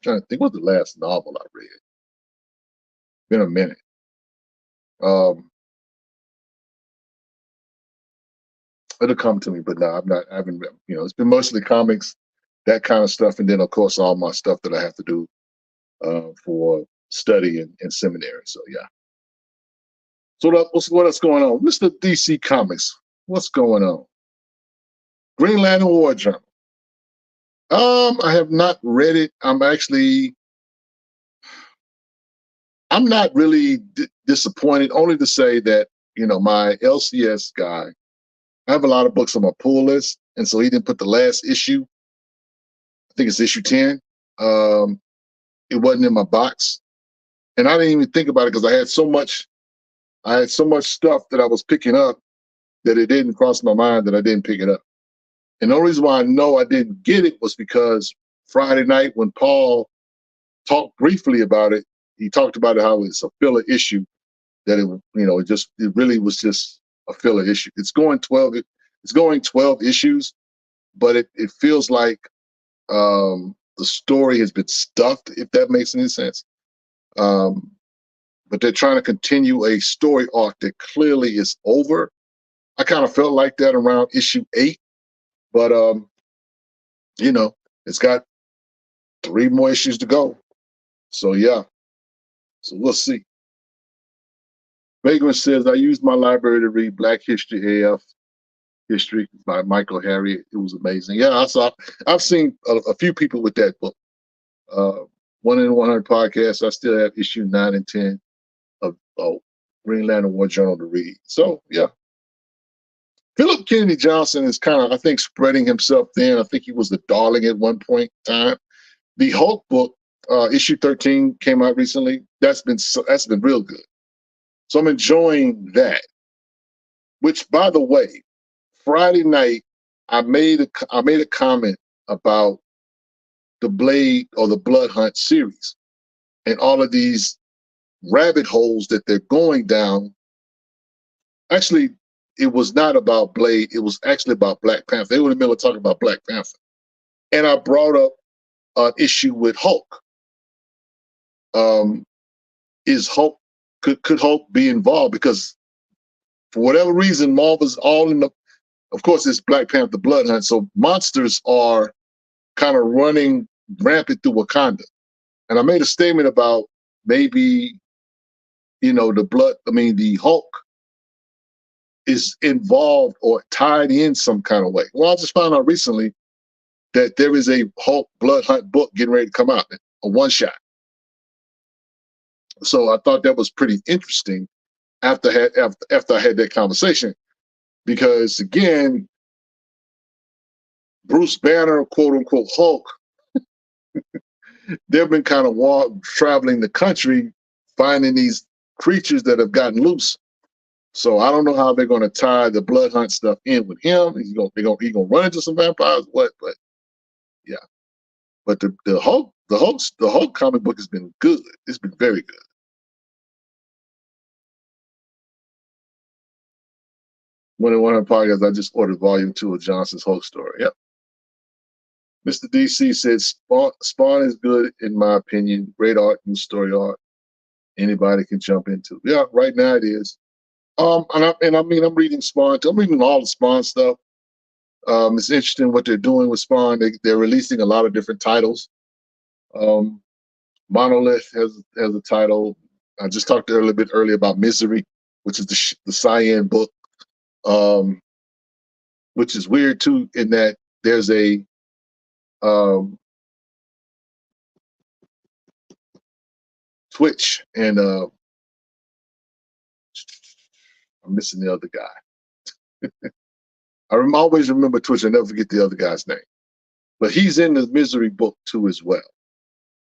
trying to think, what was the last novel I read? Been a minute. It'll come to me, but no, I haven't, it's been mostly comics, that kind of stuff. And then of course, all my stuff that I have to do for study and seminary. So yeah. So what else going on? Mr. DC Comics, what's going on? Green Lantern War Journal. I have not read it. I'm not really disappointed, only to say that, my LCS guy, I have a lot of books on my pull list, and so he didn't put the last issue. I think it's issue 10. It wasn't in my box, and I didn't even think about it because I had so much stuff that I was picking up that it didn't cross my mind that I didn't pick it up. And the only reason why I know I didn't get it was because Friday night when Paul talked briefly about it, he talked about how it's a filler issue, that it really was just a filler issue. It's going 12 issues, but it feels like the story has been stuffed, if that makes any sense. But they're trying to continue a story arc that clearly is over. I kind of felt like that around issue 8, but it's got 3 more issues to go. So yeah, so we'll see. Vagrant says, I used my library to read Black History AF History by Michael Harriot. It was amazing. Yeah, I've seen a few people with that book. One in 100 podcast. I still have issue 9 and 10 of Green Lantern War Journal to read. So yeah, Philip Kennedy Johnson is kind of, I think, spreading himself thin. I think he was the darling at one point in time. The Hulk book, issue 13, came out recently. That's been real good. So I'm enjoying that. Which, by the way, Friday night I made a comment about the Blade or the Blood Hunt series and all of these rabbit holes that they're going down. Actually, it was not about Blade. It was actually about Black Panther. They were in the middle of talking about Black Panther. And I brought up an issue with Hulk. Is Hulk, could Hulk be involved? Because for whatever reason, Marvel's all in the, of course, it's Black Panther Blood Hunt. So monsters are kind of running rampant through Wakanda. And I made a statement about maybe, the Hulk is involved or tied in some kind of way. Well, I just found out recently that there is a Hulk Blood Hunt book getting ready to come out, a one shot. So I thought that was pretty interesting after I had that conversation, because again, Bruce Banner, quote unquote Hulk, they've been kind of traveling the country, finding these creatures that have gotten loose. So I don't know how they're going to tie the Blood Hunt stuff in with him. He's going to run into some vampires. What? But yeah. But the Hulk comic book has been good. It's been very good. One in 100 podcasts, I just ordered volume 2 of Johnson's Hulk story. Yep. Mr. DC said Spawn is good in my opinion. Great art, new story art. Anybody can jump into. Yeah, right now it is. I'm reading Spawn. I'm reading all the Spawn stuff. It's interesting what they're doing with Spawn. They're releasing a lot of different titles. Monolith has a title. I just talked a little bit earlier about Misery, which is the Cyan book, which is weird too, in that there's a Twitch and I'm missing the other guy. I always remember Twitch. I never forget the other guy's name, but he's in the Misery book too as well.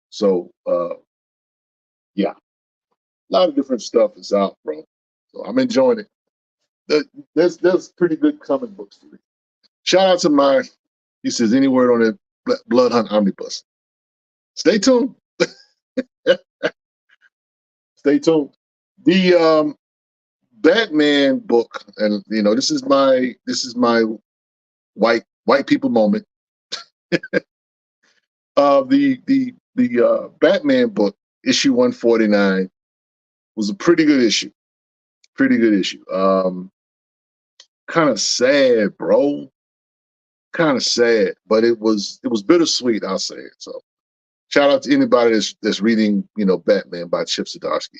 So yeah, a lot of different stuff is out, bro. So I'm enjoying it. There's pretty good comic books to read. Shout out to he says, any word on the Blood Hunt omnibus? Stay tuned. Stay tuned. The Batman book, and this is my white people moment. The Batman book, issue 149, was a pretty good issue. Pretty good issue. Kind of sad, bro. Kind of sad, but it was bittersweet, I'll say it. So shout out to anybody that's reading, Batman by Chip Zdarsky.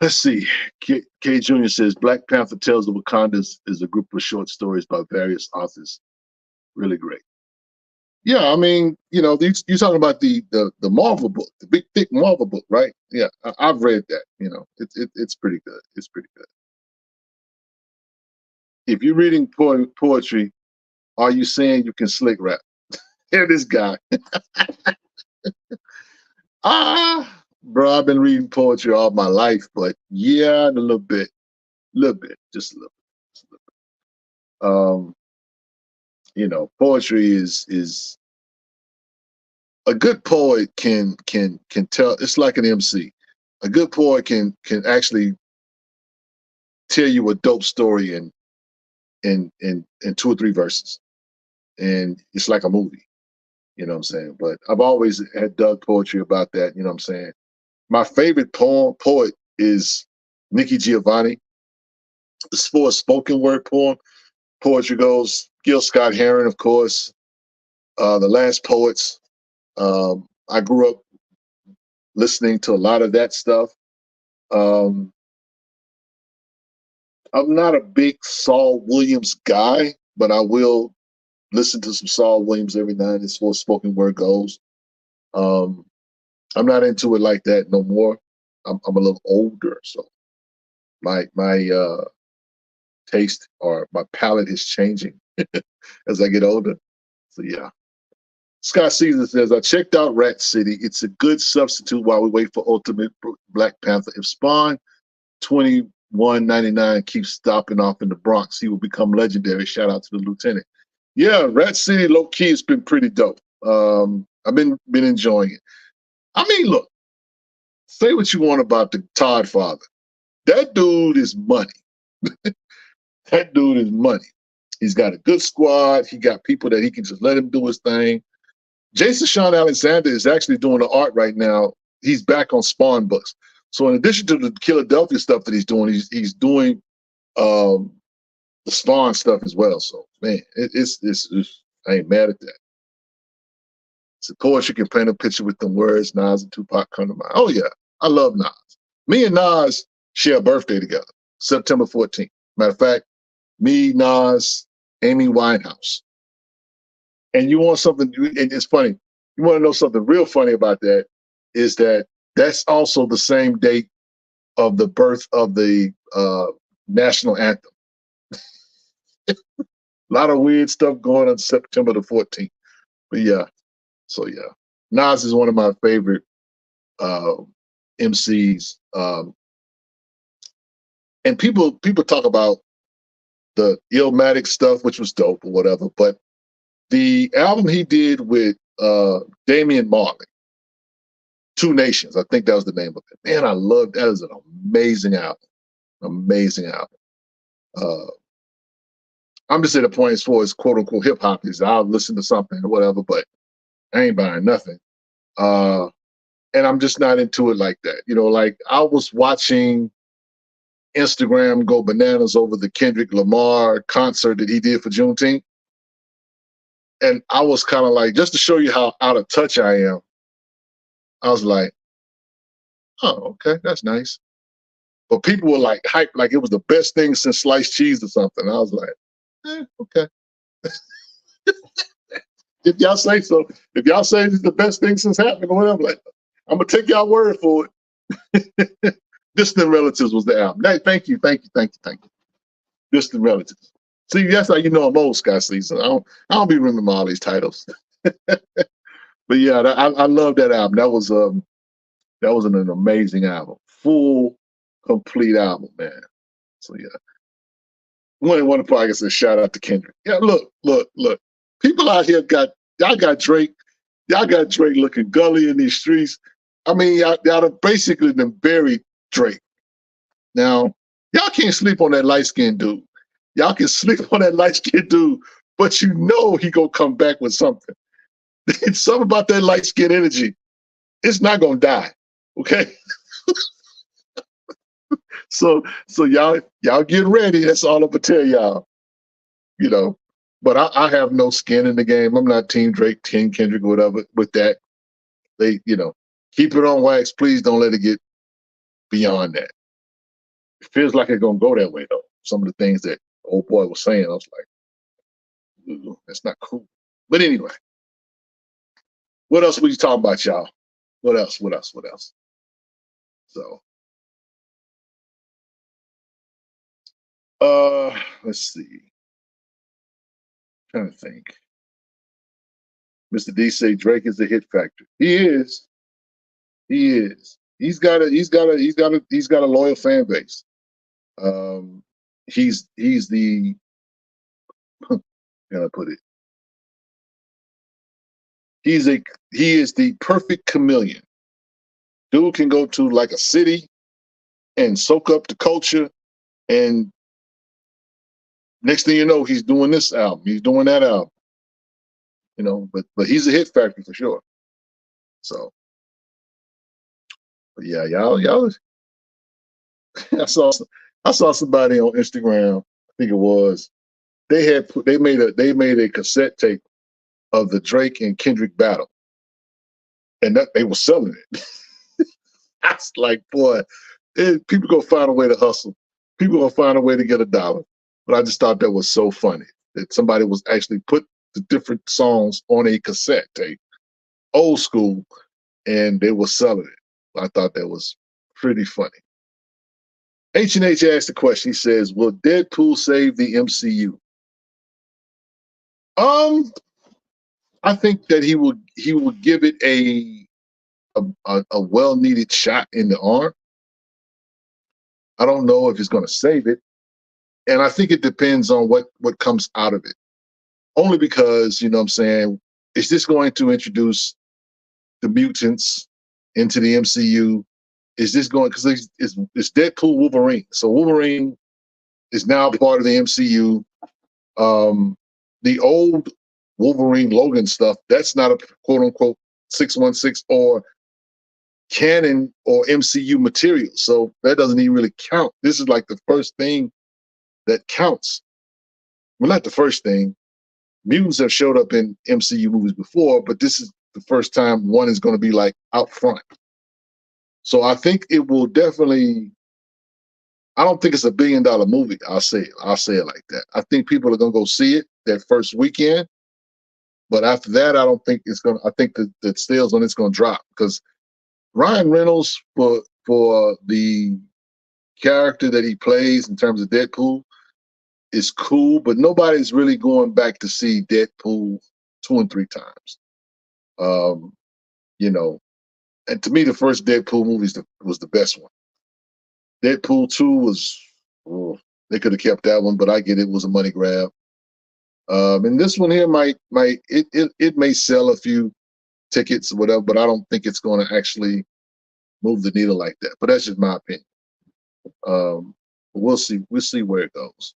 Let's see. K Jr. says Black Panther Tales of Wakanda is a group of short stories by various authors. Really great. Yeah, I mean, you're talking about the Marvel book, the big thick Marvel book, right? Yeah, I've read that. It's pretty good. It's pretty good. If you're reading poetry, are you saying you can slick rap? Hear this guy. Bro, I've been reading poetry all my life, but yeah, a little bit, just a little bit. Poetry is a good poet can tell. It's like an MC. A good poet can actually tell you a dope story in 2 or 3 verses, and it's like a movie. You know what I'm saying? But I've always had dug poetry about that. You know what I'm saying? My favorite poet is Nikki Giovanni. As far as spoken word poetry goes, Gil Scott-Heron, of course, The Last Poets. I grew up listening to a lot of that stuff. I'm not a big Saul Williams guy, but I will listen to some Saul Williams every now and then as far as spoken word goes. I'm not into it like that no more. I'm a little older, so my taste or my palate is changing as I get older. So yeah. Scott Caesar says, I checked out Rat City. It's a good substitute while we wait for Ultimate Black Panther. If Spawn 2199 keeps stopping off in the Bronx, he will become legendary. Shout out to the Lieutenant. Yeah, Rat City low key has been pretty dope. I've been enjoying it. I mean, look, say what you want about the Todd father. That dude is money. That dude is money. He's got a good squad. He got people that he can just let him do his thing. Jason Sean Alexander is actually doing the art right now. He's back on Spawn books. So in addition to the Philadelphia stuff that he's doing, he's doing the Spawn stuff as well. So man, it's I ain't mad at that. So poetry can paint a picture with them words. Nas and Tupac come to mind. Oh yeah, I love Nas. Me and Nas share a birthday together, September 14th. Matter of fact, me, Nas, Amy Winehouse. And you want something, and it's funny, you want to know something real funny about that, is that that's also the same date of the birth of the national anthem. A lot of weird stuff going on September the 14th. But yeah, so yeah. Nas is one of my favorite MCs. And people talk about the Illmatic stuff, which was dope or whatever, but the album he did with Damian Marley, Two Nations, I think that was the name of it. Man, I love that. Is an amazing album. Amazing album. I'm just at a point as far as quote unquote hip hop is. I'll listen to something or whatever, but I ain't buying nothing. And I'm just not into it like that. You know, like I was watching Instagram go bananas over the Kendrick Lamar concert that he did for Juneteenth. And I was kind of like, just to show you how out of touch I am, I was like, oh, okay, that's nice. But people were like hyped, like it was the best thing since sliced cheese or something. I was like, okay. If y'all say so, if y'all say it's the best thing since happened or whatever, like, I'm going to take y'all word for it. Distant Relatives was the album. Hey, thank you. Distant Relatives. See, that's how you know I'm old, Scott Season. I don't be remembering all these titles. But yeah, I love that album. That was an amazing album. Full, complete album, man. So yeah. One podcast says shout out to Kendrick. Yeah, look. People out here y'all got Drake looking gully in these streets. I mean, y'all have basically been buried Drake. Now, y'all can't sleep on that light-skinned dude. Y'all can sleep on that light-skinned dude, but you know he gonna come back with something. It's something about that light-skinned energy. It's not gonna die, okay? So y'all get ready. That's all I'm gonna tell y'all. You know, but I have no skin in the game. I'm not Team Drake, Team Kendrick, or whatever. With that, they keep it on wax. Please don't let it get beyond that. It feels like it's gonna go that way though. Some of the things that old boy was saying, I was like, ooh, that's not cool. But anyway, what else were you talking about, y'all? What else? So, let's see. Trying to think. Mr. D say Drake is the hit factor. He is. He's got a loyal fan base. He's the how can I put it? He is the perfect chameleon. Dude can go to like a city and soak up the culture, and next thing you know, he's doing this album, he's doing that album. But he's a hit factor for sure. So, but yeah, y'all. I saw somebody on Instagram. I think it was. They made a cassette tape of the Drake and Kendrick battle, and that they were selling it. I was like, boy, people gonna find a way to hustle. People gonna find a way to get $1. But I just thought that was so funny that somebody was actually put the different songs on a cassette tape, old school, and they were selling it. I thought that was pretty funny. H&H asked the question. He says, "Will Deadpool save the MCU?" I think that he will give it a well needed shot in the arm. I don't know if he's going to save it, and I think it depends on what comes out of it. Only because, you know what I'm saying, is this going to introduce the mutants into the MCU? Is this going, because it's Deadpool Wolverine. So Wolverine is now part of the MCU. The old Wolverine Logan stuff, that's not a quote unquote 616 or canon or MCU material. So that doesn't even really count. This is like the first thing that counts. Well, not the first thing. Mutants have showed up in MCU movies before, but this is the first time one is going to be like out front. So I think it will definitely, I don't think it's $1 billion movie. I'll say it like that. I think people are going to go see it that first weekend. But after that, I don't think it's going to, I think the sales on it's going to drop, because Ryan Reynolds, for the character that he plays in terms of Deadpool, is cool, but nobody's really going back to see Deadpool 2 and 3 times. You know, and to me, the first Deadpool movie was the best one. Deadpool 2 was, they could have kept that one, but I get it was a money grab. And this one here might may sell a few tickets or whatever, but I don't think it's going to actually move the needle like that. But that's just my opinion. But we'll see. We'll see where it goes.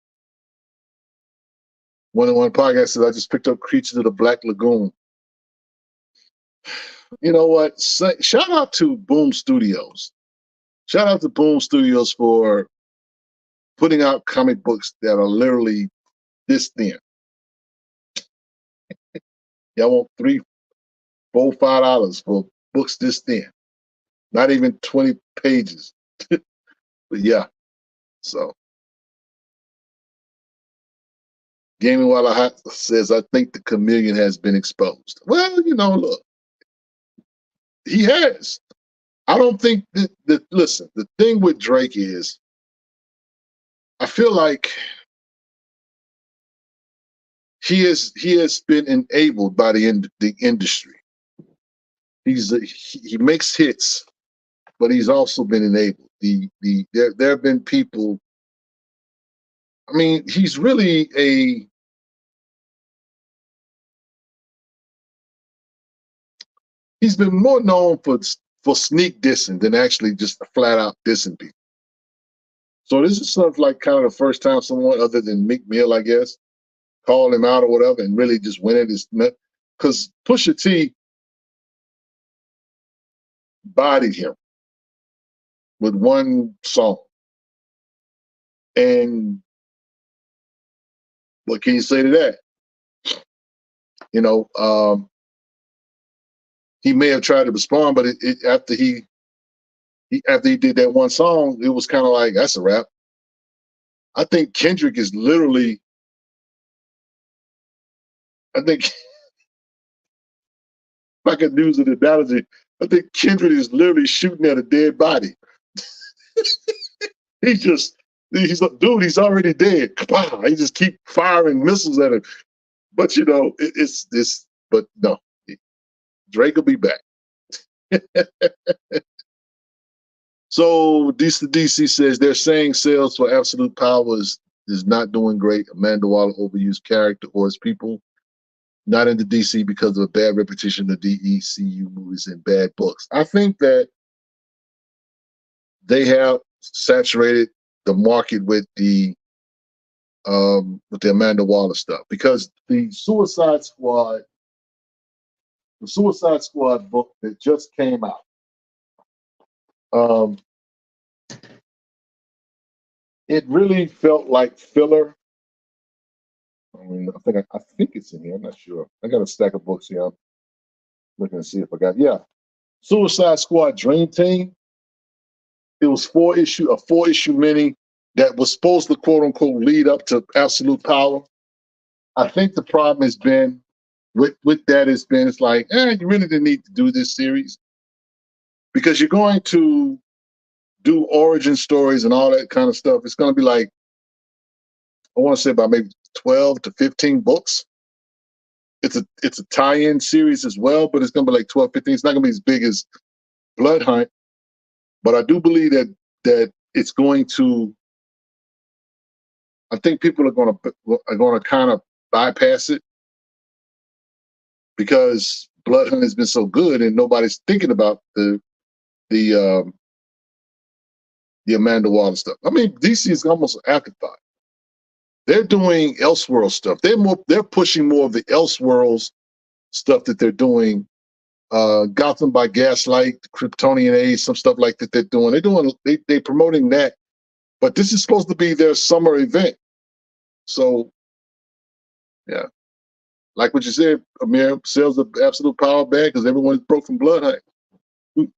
One podcast says, "I just picked up Creatures of the Black Lagoon." You know what? Shout out to Boom Studios. Shout out to Boom Studios for putting out comic books that are literally this thin. Y'all want $3, $4, $5 for books this thin. Not even 20 pages. But yeah. So Gaming While I Hot says, "I think the chameleon has been exposed." Well, you know, look. He has. I don't think that listen, the thing with Drake is, I feel like he has been enabled by the industry. He makes hits, but he's also been enabled. There have been people. I mean, he's really he's been more known for sneak dissing than actually just flat out dissing people. So this is sort of like kind of the first time someone other than Meek Mill, I guess, called him out or whatever and really just went at his nut. Because Pusha T bodied him with one song. And what can you say to that? You know, he may have tried to respond, but after he did that one song, it was kind of like, that's a wrap. I think Kendrick is literally, if I could use an analogy, I think Kendrick is literally shooting at a dead body. he's like, dude, he's already dead. He just keep firing missiles at him. But you know, it's this. But no, Drake will be back. So DC says they're saying sales for Absolute Power is not doing great. Amanda Waller overused character or his people not into DC because of a bad reputation of DECU movies and bad books. I think that they have saturated the market with the Amanda Waller stuff, because the Suicide Squad book that just came out, it really felt like filler. I mean, I think it's in here. I'm not sure. I got a stack of books here. I'm looking to see if I got. Yeah, Suicide Squad Dream Team. It was a 4-issue mini that was supposed to quote unquote lead up to Absolute Power. I think the problem has been with that, it's like, you really didn't need to do this series because you're going to do origin stories and all that kind of stuff. It's going to be like, I want to say about maybe 12 to 15 books. It's a tie-in series as well, but it's going to be like 12, 15. It's not going to be as big as Blood Hunt, but I do believe that it's going to. I think people are going to kind of bypass it because Blood Hunt has been so good, and nobody's thinking about the Amanda Waller stuff. I mean, DC is almost an afterthought. They're doing Elseworld stuff. They're pushing more of the Elseworlds stuff that they're doing. Gotham by Gaslight, Kryptonian Age, some stuff like that they're doing. They're promoting that, but this is supposed to be their summer event. So, yeah, like what you said, Amir, sales of Absolute Power bad because everyone's broke from Blood Hunt.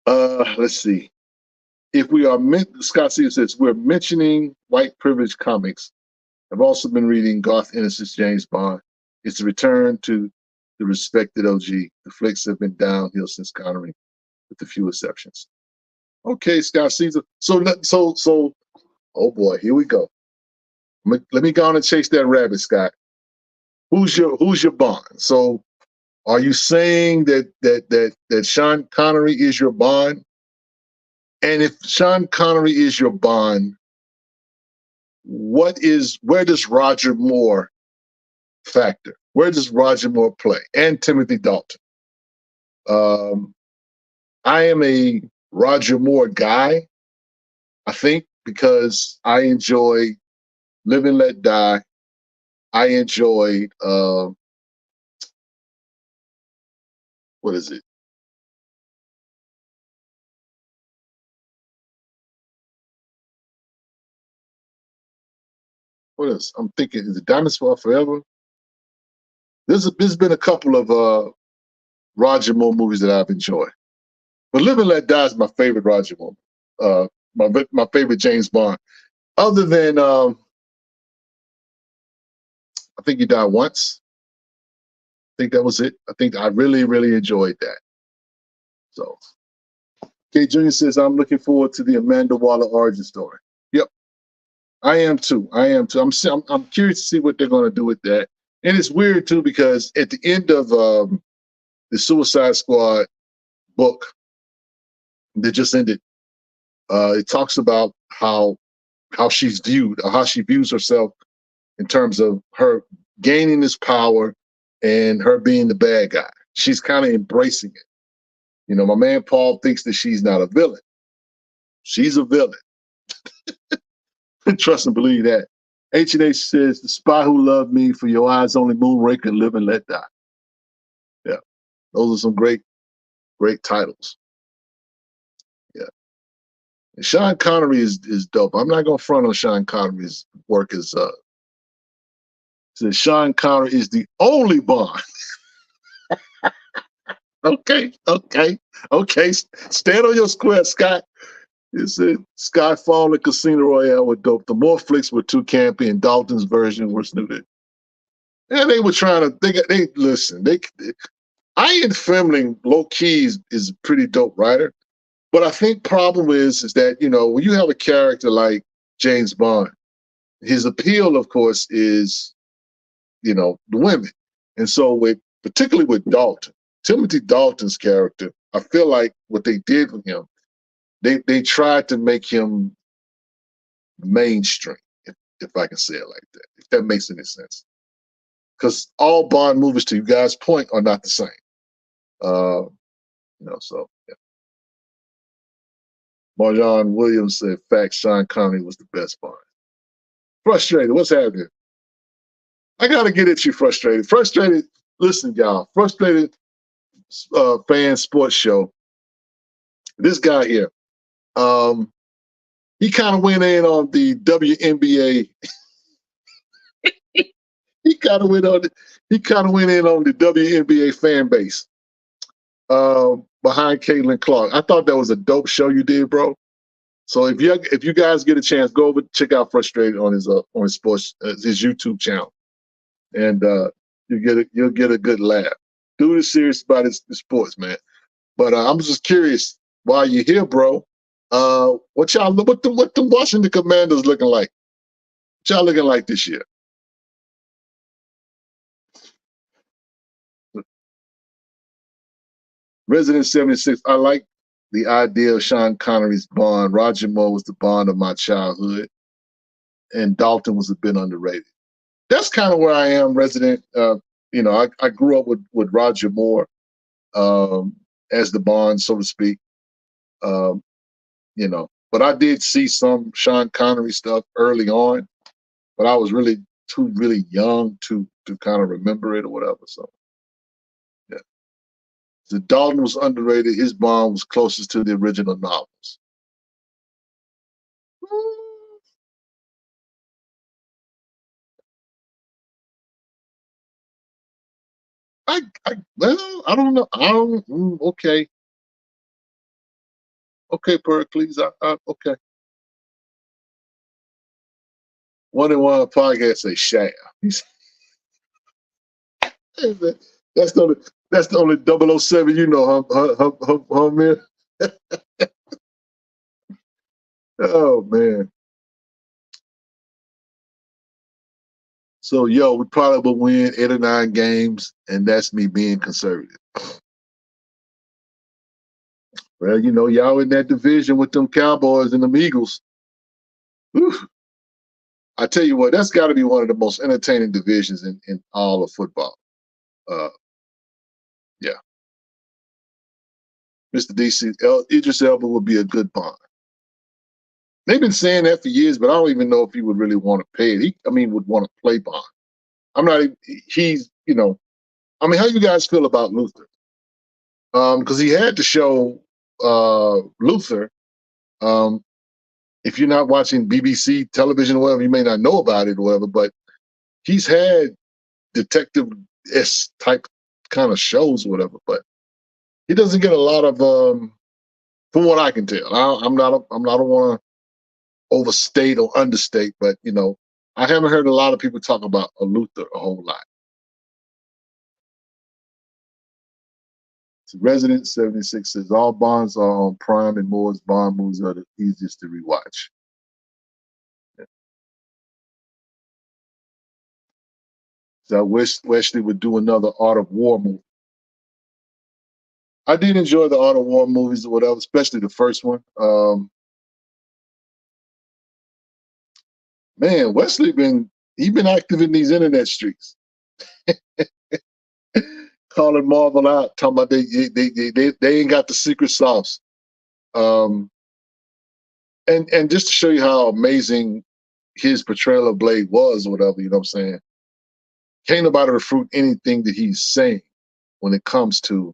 Let's see. If we are Scott C says we're mentioning white privilege comics. I've also been reading Garth Ennis's James Bond. It's a return to the respected OG. The flicks have been downhill since Connery, with a few exceptions. Okay, Scott Caesar. So, oh boy, here we go. Let me go on and chase that rabbit, Scott. Who's your Bond? So, are you saying that Sean Connery is your Bond? And if Sean Connery is your Bond, where does Roger Moore factor? Where does Roger Moore play? And Timothy Dalton. I am a Roger Moore guy, I think, because I enjoy Live and Let Die. I enjoyed what is it? What else? I'm thinking, is it Diamonds Fall Forever? There's been a couple of Roger Moore movies that I've enjoyed. But Live and Let Die is my favorite Roger Moore. My favorite James Bond. Other than I think He Died Once. I think that was it. I think I really, really enjoyed that. So K Jr. says, I'm looking forward to the Amanda Waller origin story. Yep. I am too. I'm curious to see what they're going to do with that. And it's weird too, because at the end of the Suicide Squad book that just ended, it talks about how she's viewed, or how she views herself in terms of her gaining this power and her being the bad guy. She's kind of embracing it. You know, my man Paul thinks that she's not a villain. She's a villain. Trust and believe that. H&H says, The Spy Who Loved Me, For Your Eyes Only, Moonraker, Live and Let Die. Yeah, those are some great titles. Yeah. And Sean Connery is dope. I'm not going to front on Sean Connery's work as says Sean Connery is the only Bond. Okay. Stand on your square, Scott. It said Skyfall and Casino Royale were dope. The Moore flicks were too campy, and Dalton's version was snooted. And they were trying to. They listen. Ian Fleming, low key, is a pretty dope writer. But I think problem is that, you know, when you have a character like James Bond, his appeal, of course, is, you know, the women. And so particularly with Dalton, Timothy Dalton's character, I feel like what they did with him, they tried to make him mainstream, if I can say it like that, if that makes any sense. Because all Bond movies, to you guys' point, are not the same. You know, so yeah. Marjan Williams said, "Fact, Sean Connery was the best Bond." Frustrated. What's happening? I gotta get at you. Frustrated. Listen, y'all. Frustrated fan sports show. This guy here. He kind of went in on the WNBA. he kind of went in on the WNBA fan base behind Caitlin Clark. I thought that was a dope show you did, bro. So if you guys get a chance, go over check out Frustrated on his sports his YouTube channel, and you'll get a good laugh. Dude is serious about his sports, man. But I'm just curious, while you're here, bro, what the Washington Commanders looking like? What y'all looking like this year? Resident 76, I like the idea of Sean Connery's Bond. Roger Moore was the Bond of my childhood, and Dalton was a bit underrated. That's kind of where I am, Resident. I grew up with Roger Moore as the Bond, so to speak. Um, but I did see some Sean Connery stuff early on, but I was really young to kind of remember it or whatever. So yeah. The Dalton was underrated. His Bond was closest to the original novels. I don't know. Okay. Okay, Pericles. Okay. One in one podcast say Shaft. That's the only 007 you know, huh, man? Oh man. So we probably will win 8 or 9 games, and that's me being conservative. Well, y'all in that division with them Cowboys and them Eagles. Whew. I tell you what, that's got to be one of the most entertaining divisions in all of football. Yeah. Mr. DC, Idris Elba would be a good Bond. They've been saying that for years, but I don't even know if he would really want to pay it. Would want to play Bond. I'm not. He's. How you guys feel about Luther? Because he had to show Luther. If you're not watching BBC television or whatever, you may not know about it or whatever. But he's had detective-esque type kind of shows or whatever. But he doesn't get a lot of, from what I can tell. I don't want to overstate or understate, but I haven't heard a lot of people talk about a Luther a whole lot. So Resident 76 says all Bonds are on Prime, and Moore's Bond movies are the easiest to rewatch. Yeah. So I wish Wesley would do another Art of War movie. I did enjoy the Art of War movies or whatever, especially the first one. Man, Wesley been active in these internet streets. Calling Marvel out, talking about they ain't got the secret sauce. And just to show you how amazing his portrayal of Blade was, or whatever, you know what I'm saying? Can't nobody refute anything that he's saying when it comes to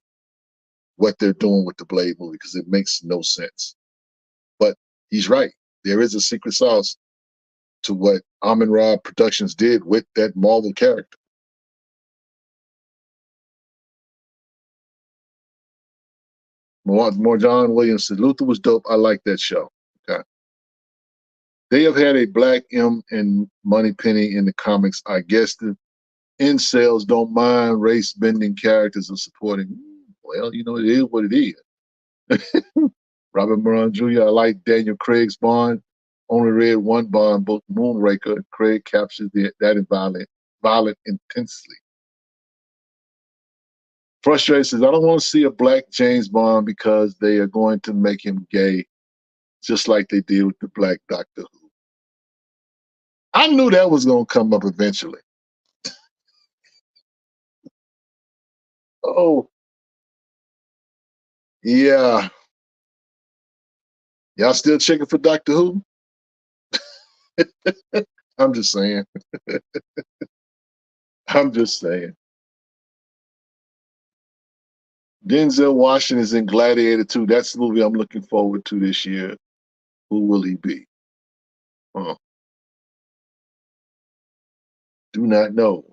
what they're doing with the Blade movie, because it makes no sense. But he's right. There is a secret sauce to what Amin-Ra Productions did with that Marvel character. More John Williams said, Luther was dope. I like that show. Okay. They have had a black M and Moneypenny in the comics. I guess the incels don't mind race bending characters or supporting. Well, it is what it is. Robert Moran Jr., I like Daniel Craig's Bond. Only read one Bond book, Moonraker. Craig captures that violent intensely. Frustrated says, I don't want to see a black James Bond because they are going to make him gay, just like they did with the black Doctor Who. I knew that was going to come up eventually. Oh, yeah. Y'all still checking for Doctor Who? I'm just saying. I'm just saying. Denzel Washington is in Gladiator 2. That's the movie I'm looking forward to this year. Who will he be? Do not know.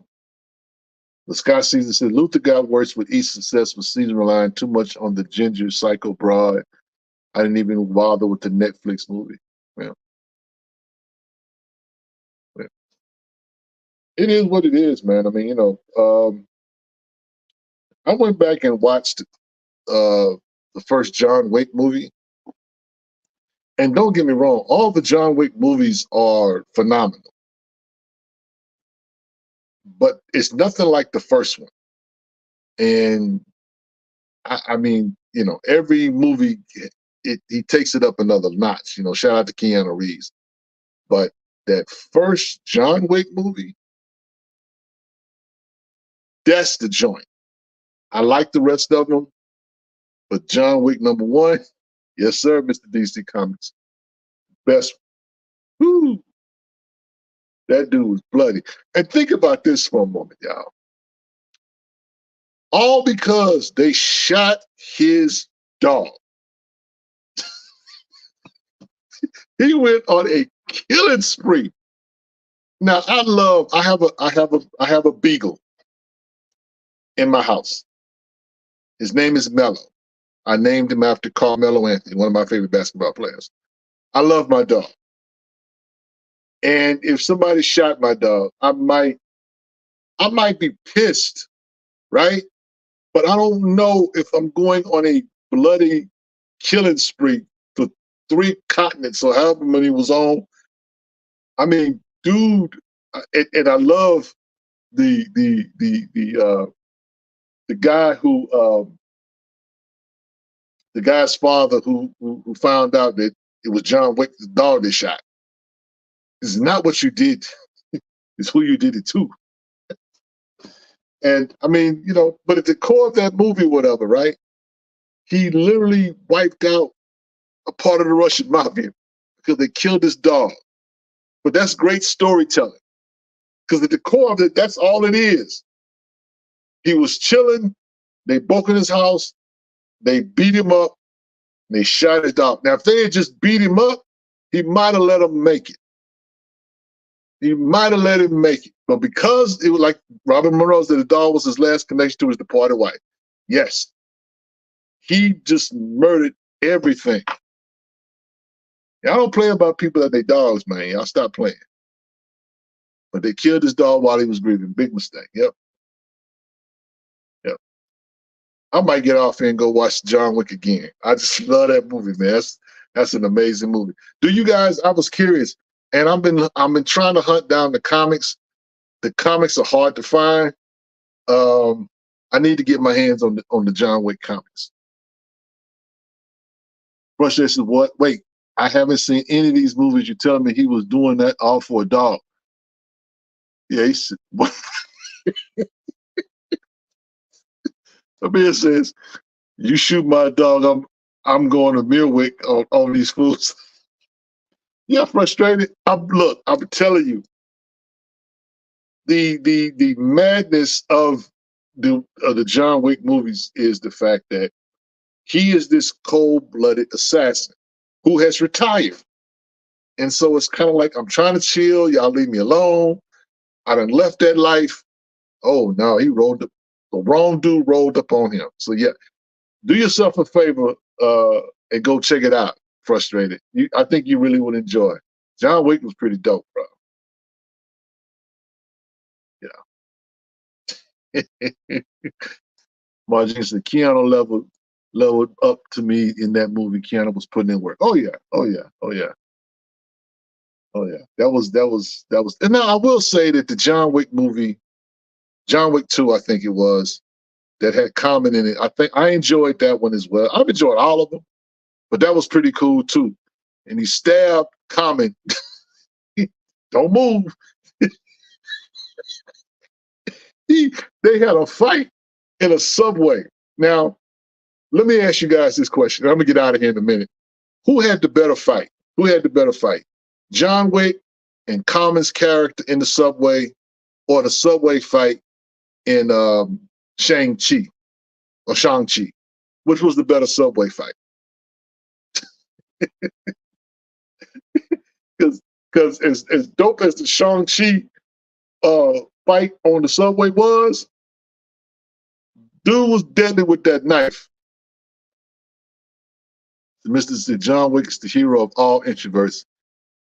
The Scott Caesar said, Luther got worse with each successful season, relying too much on the ginger psycho broad I didn't even bother with the Netflix movie. Yeah. Yeah. It is what it is, man. I mean, I went back and watched the first John Wick movie. And don't get me wrong, all the John Wick movies are phenomenal. But it's nothing like the first one. And I mean, every movie, he takes it up another notch. Shout out to Keanu Reeves. But that first John Wick movie, that's the joint. I like the rest of them, but John Wick #1, yes, sir, Mr. DC Comics. Best. Whoo, that dude was bloody. And think about this for a moment, y'all. All because they shot his dog. He went on a killing spree. Now I have a beagle in my house. His name is Mello. I named him after Carmelo Anthony, one of my favorite basketball players. I love my dog. And if somebody shot my dog, I might be pissed, right? But I don't know if I'm going on a bloody killing spree for 3 continents or however many was on. I mean, dude, and I love the guy who the guy's father who found out that it was John Wick's dog that shot. It's not what you did, it's who you did it to. And I mean, but at the core of that movie, whatever, right? He literally wiped out a part of the Russian mafia because they killed his dog. But that's great storytelling. Because at the core of it, that's all it is. He was chilling, they broke in his house, they beat him up, and they shot his dog. Now, if they had just beat him up, he might have let him make it. He might have let him make it. But because it was like Robert Monroe said, the dog was his last connection to his departed wife. Yes. He just murdered everything. Y'all don't play about people that they dogs, man. Y'all stop playing. But they killed his dog while he was grieving. Big mistake. Yep. Yep. I might get off here and go watch John Wick again. I just love that movie, man. That's an amazing movie. Do you guys? I was curious, and I've been trying to hunt down the comics. The comics are hard to find. I need to get my hands on the John Wick comics. Frustration. What? Wait, I haven't seen any of these movies. You're telling me he was doing that all for a dog? Yeah, he said. What? Amir says, "You shoot my dog, I'm going to Mirwick on these fools." Yeah, frustrated. I'm telling you, the madness of the John Wick movies is the fact that he is this cold-blooded assassin who has retired. And so it's kind of like, I'm trying to chill, y'all leave me alone. I done left that life. Oh no, the wrong dude rolled up on him. So yeah, do yourself a favor and go check it out. Frustrated. I think you really would enjoy. John Wick was pretty dope, bro. Yeah. Margin said Keanu leveled up to me in that movie. Keanu was putting in work. Oh yeah. Oh yeah. Oh yeah. Oh yeah. That was. And now I will say that the John Wick movie, John Wick 2, I think it was, that had Common in it. I think I enjoyed that one as well. I've enjoyed all of them, but that was pretty cool too. And he stabbed Common. Don't move. They had a fight in a subway. Now, let me ask you guys this question. I'm gonna get out of here in a minute. Who had the better fight? Who had the better fight? John Wick and Common's character in the subway, or the subway fight in Shang-Chi or Shang-Chi? Which was the better subway fight? Because as dope as the Shang-Chi fight on the subway was, dude was deadly with that knife. Mr. John Wick is the hero of all introverts.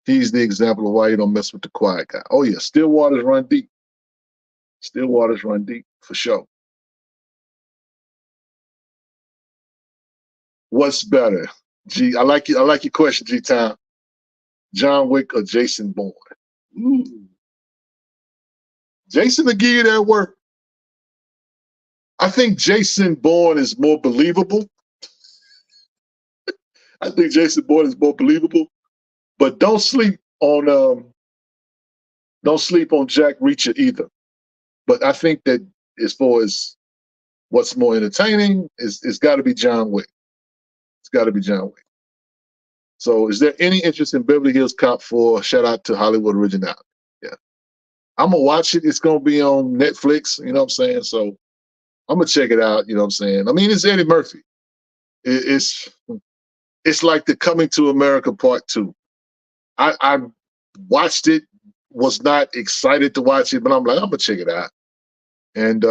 He's the example of why you don't mess with the quiet guy. Oh yeah, still waters run deep. Still waters run deep for sure. What's better? G, I like you. I like your question, G Town. John Wick or Jason Bourne? Ooh. Jason will give you that work. I think Jason Bourne is more believable. I think Jason Bourne is more believable. But don't sleep on Jack Reacher either. But I think that as far as what's more entertaining, it's got to be John Wick. It's got to be John Wick. So is there any interest in Beverly Hills Cop 4? Shout out to Hollywood Originality. Yeah. I'm going to watch it. It's going to be on Netflix. You know what I'm saying? So I'm going to check it out. You know what I'm saying? I mean, it's Eddie Murphy. It's like the Coming to America Part 2. I watched it, was not excited to watch it, but I'm like, I'm going to check it out. And,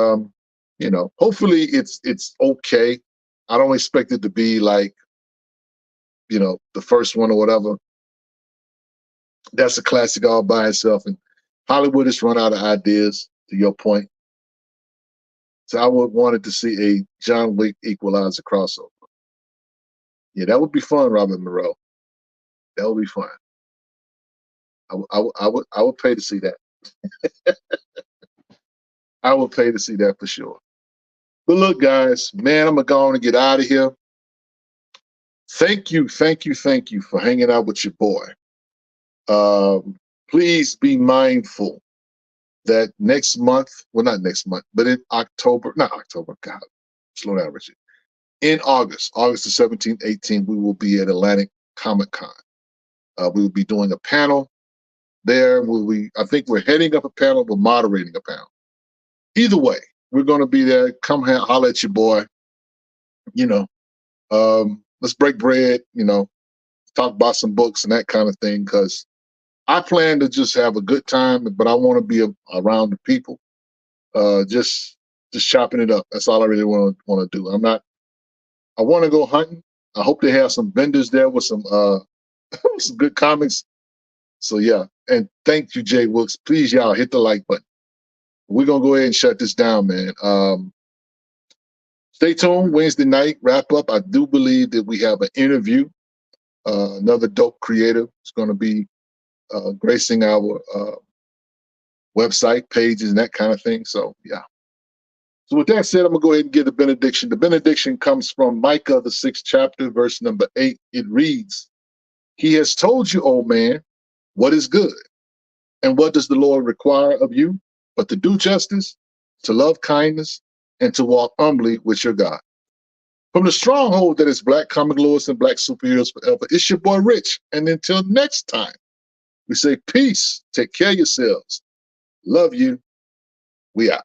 you know, hopefully it's okay. I don't expect it to be like, you know, the first one or whatever. That's a classic all by itself. And Hollywood has run out of ideas, to your point. So I would wanted to see a John Wick Equalizer crossover. Yeah, that would be fun, Robert Moreau. That would be fun. I would pay to see that. I would pay to see that for sure. But look, guys, man, I'm gonna go on and get out of here. Thank you for hanging out with your boy. Please be mindful that next month, well, not next month, but in October, not October, God, slow down, Richard. In August the 17th, 18th, we will be at Atlantic Comic Con. We will be doing a panel there. I think we're heading up a panel, we're moderating a panel. Either way, we're going to be there. Come holler at your boy. You know, let's break bread, you know, talk about some books and that kind of thing, because I plan to just have a good time, but I want to be around the people, just chopping it up. That's all I really want to do. I want to go hunting. I hope they have some vendors there with some some good comics. So yeah, and thank you, Jay Wooks. Please, y'all, hit the like button. We're gonna go ahead and shut this down, man. Stay tuned. Wednesday night wrap up. I do believe that we have an interview. Another dope creator is going to be gracing our website pages and that kind of thing. So yeah. So with that said, I'm gonna go ahead and give the benediction. The benediction comes from Micah, the 6th chapter, verse number 8. It reads, "He has told you, O man, what is good, and what does the Lord require of you, but to do justice, to love kindness, and to walk humbly with your God." From the stronghold that is Black Comic Lords and Black Superheroes Forever, it's your boy Rich. And until next time, we say peace. Take care of yourselves. Love you. We out.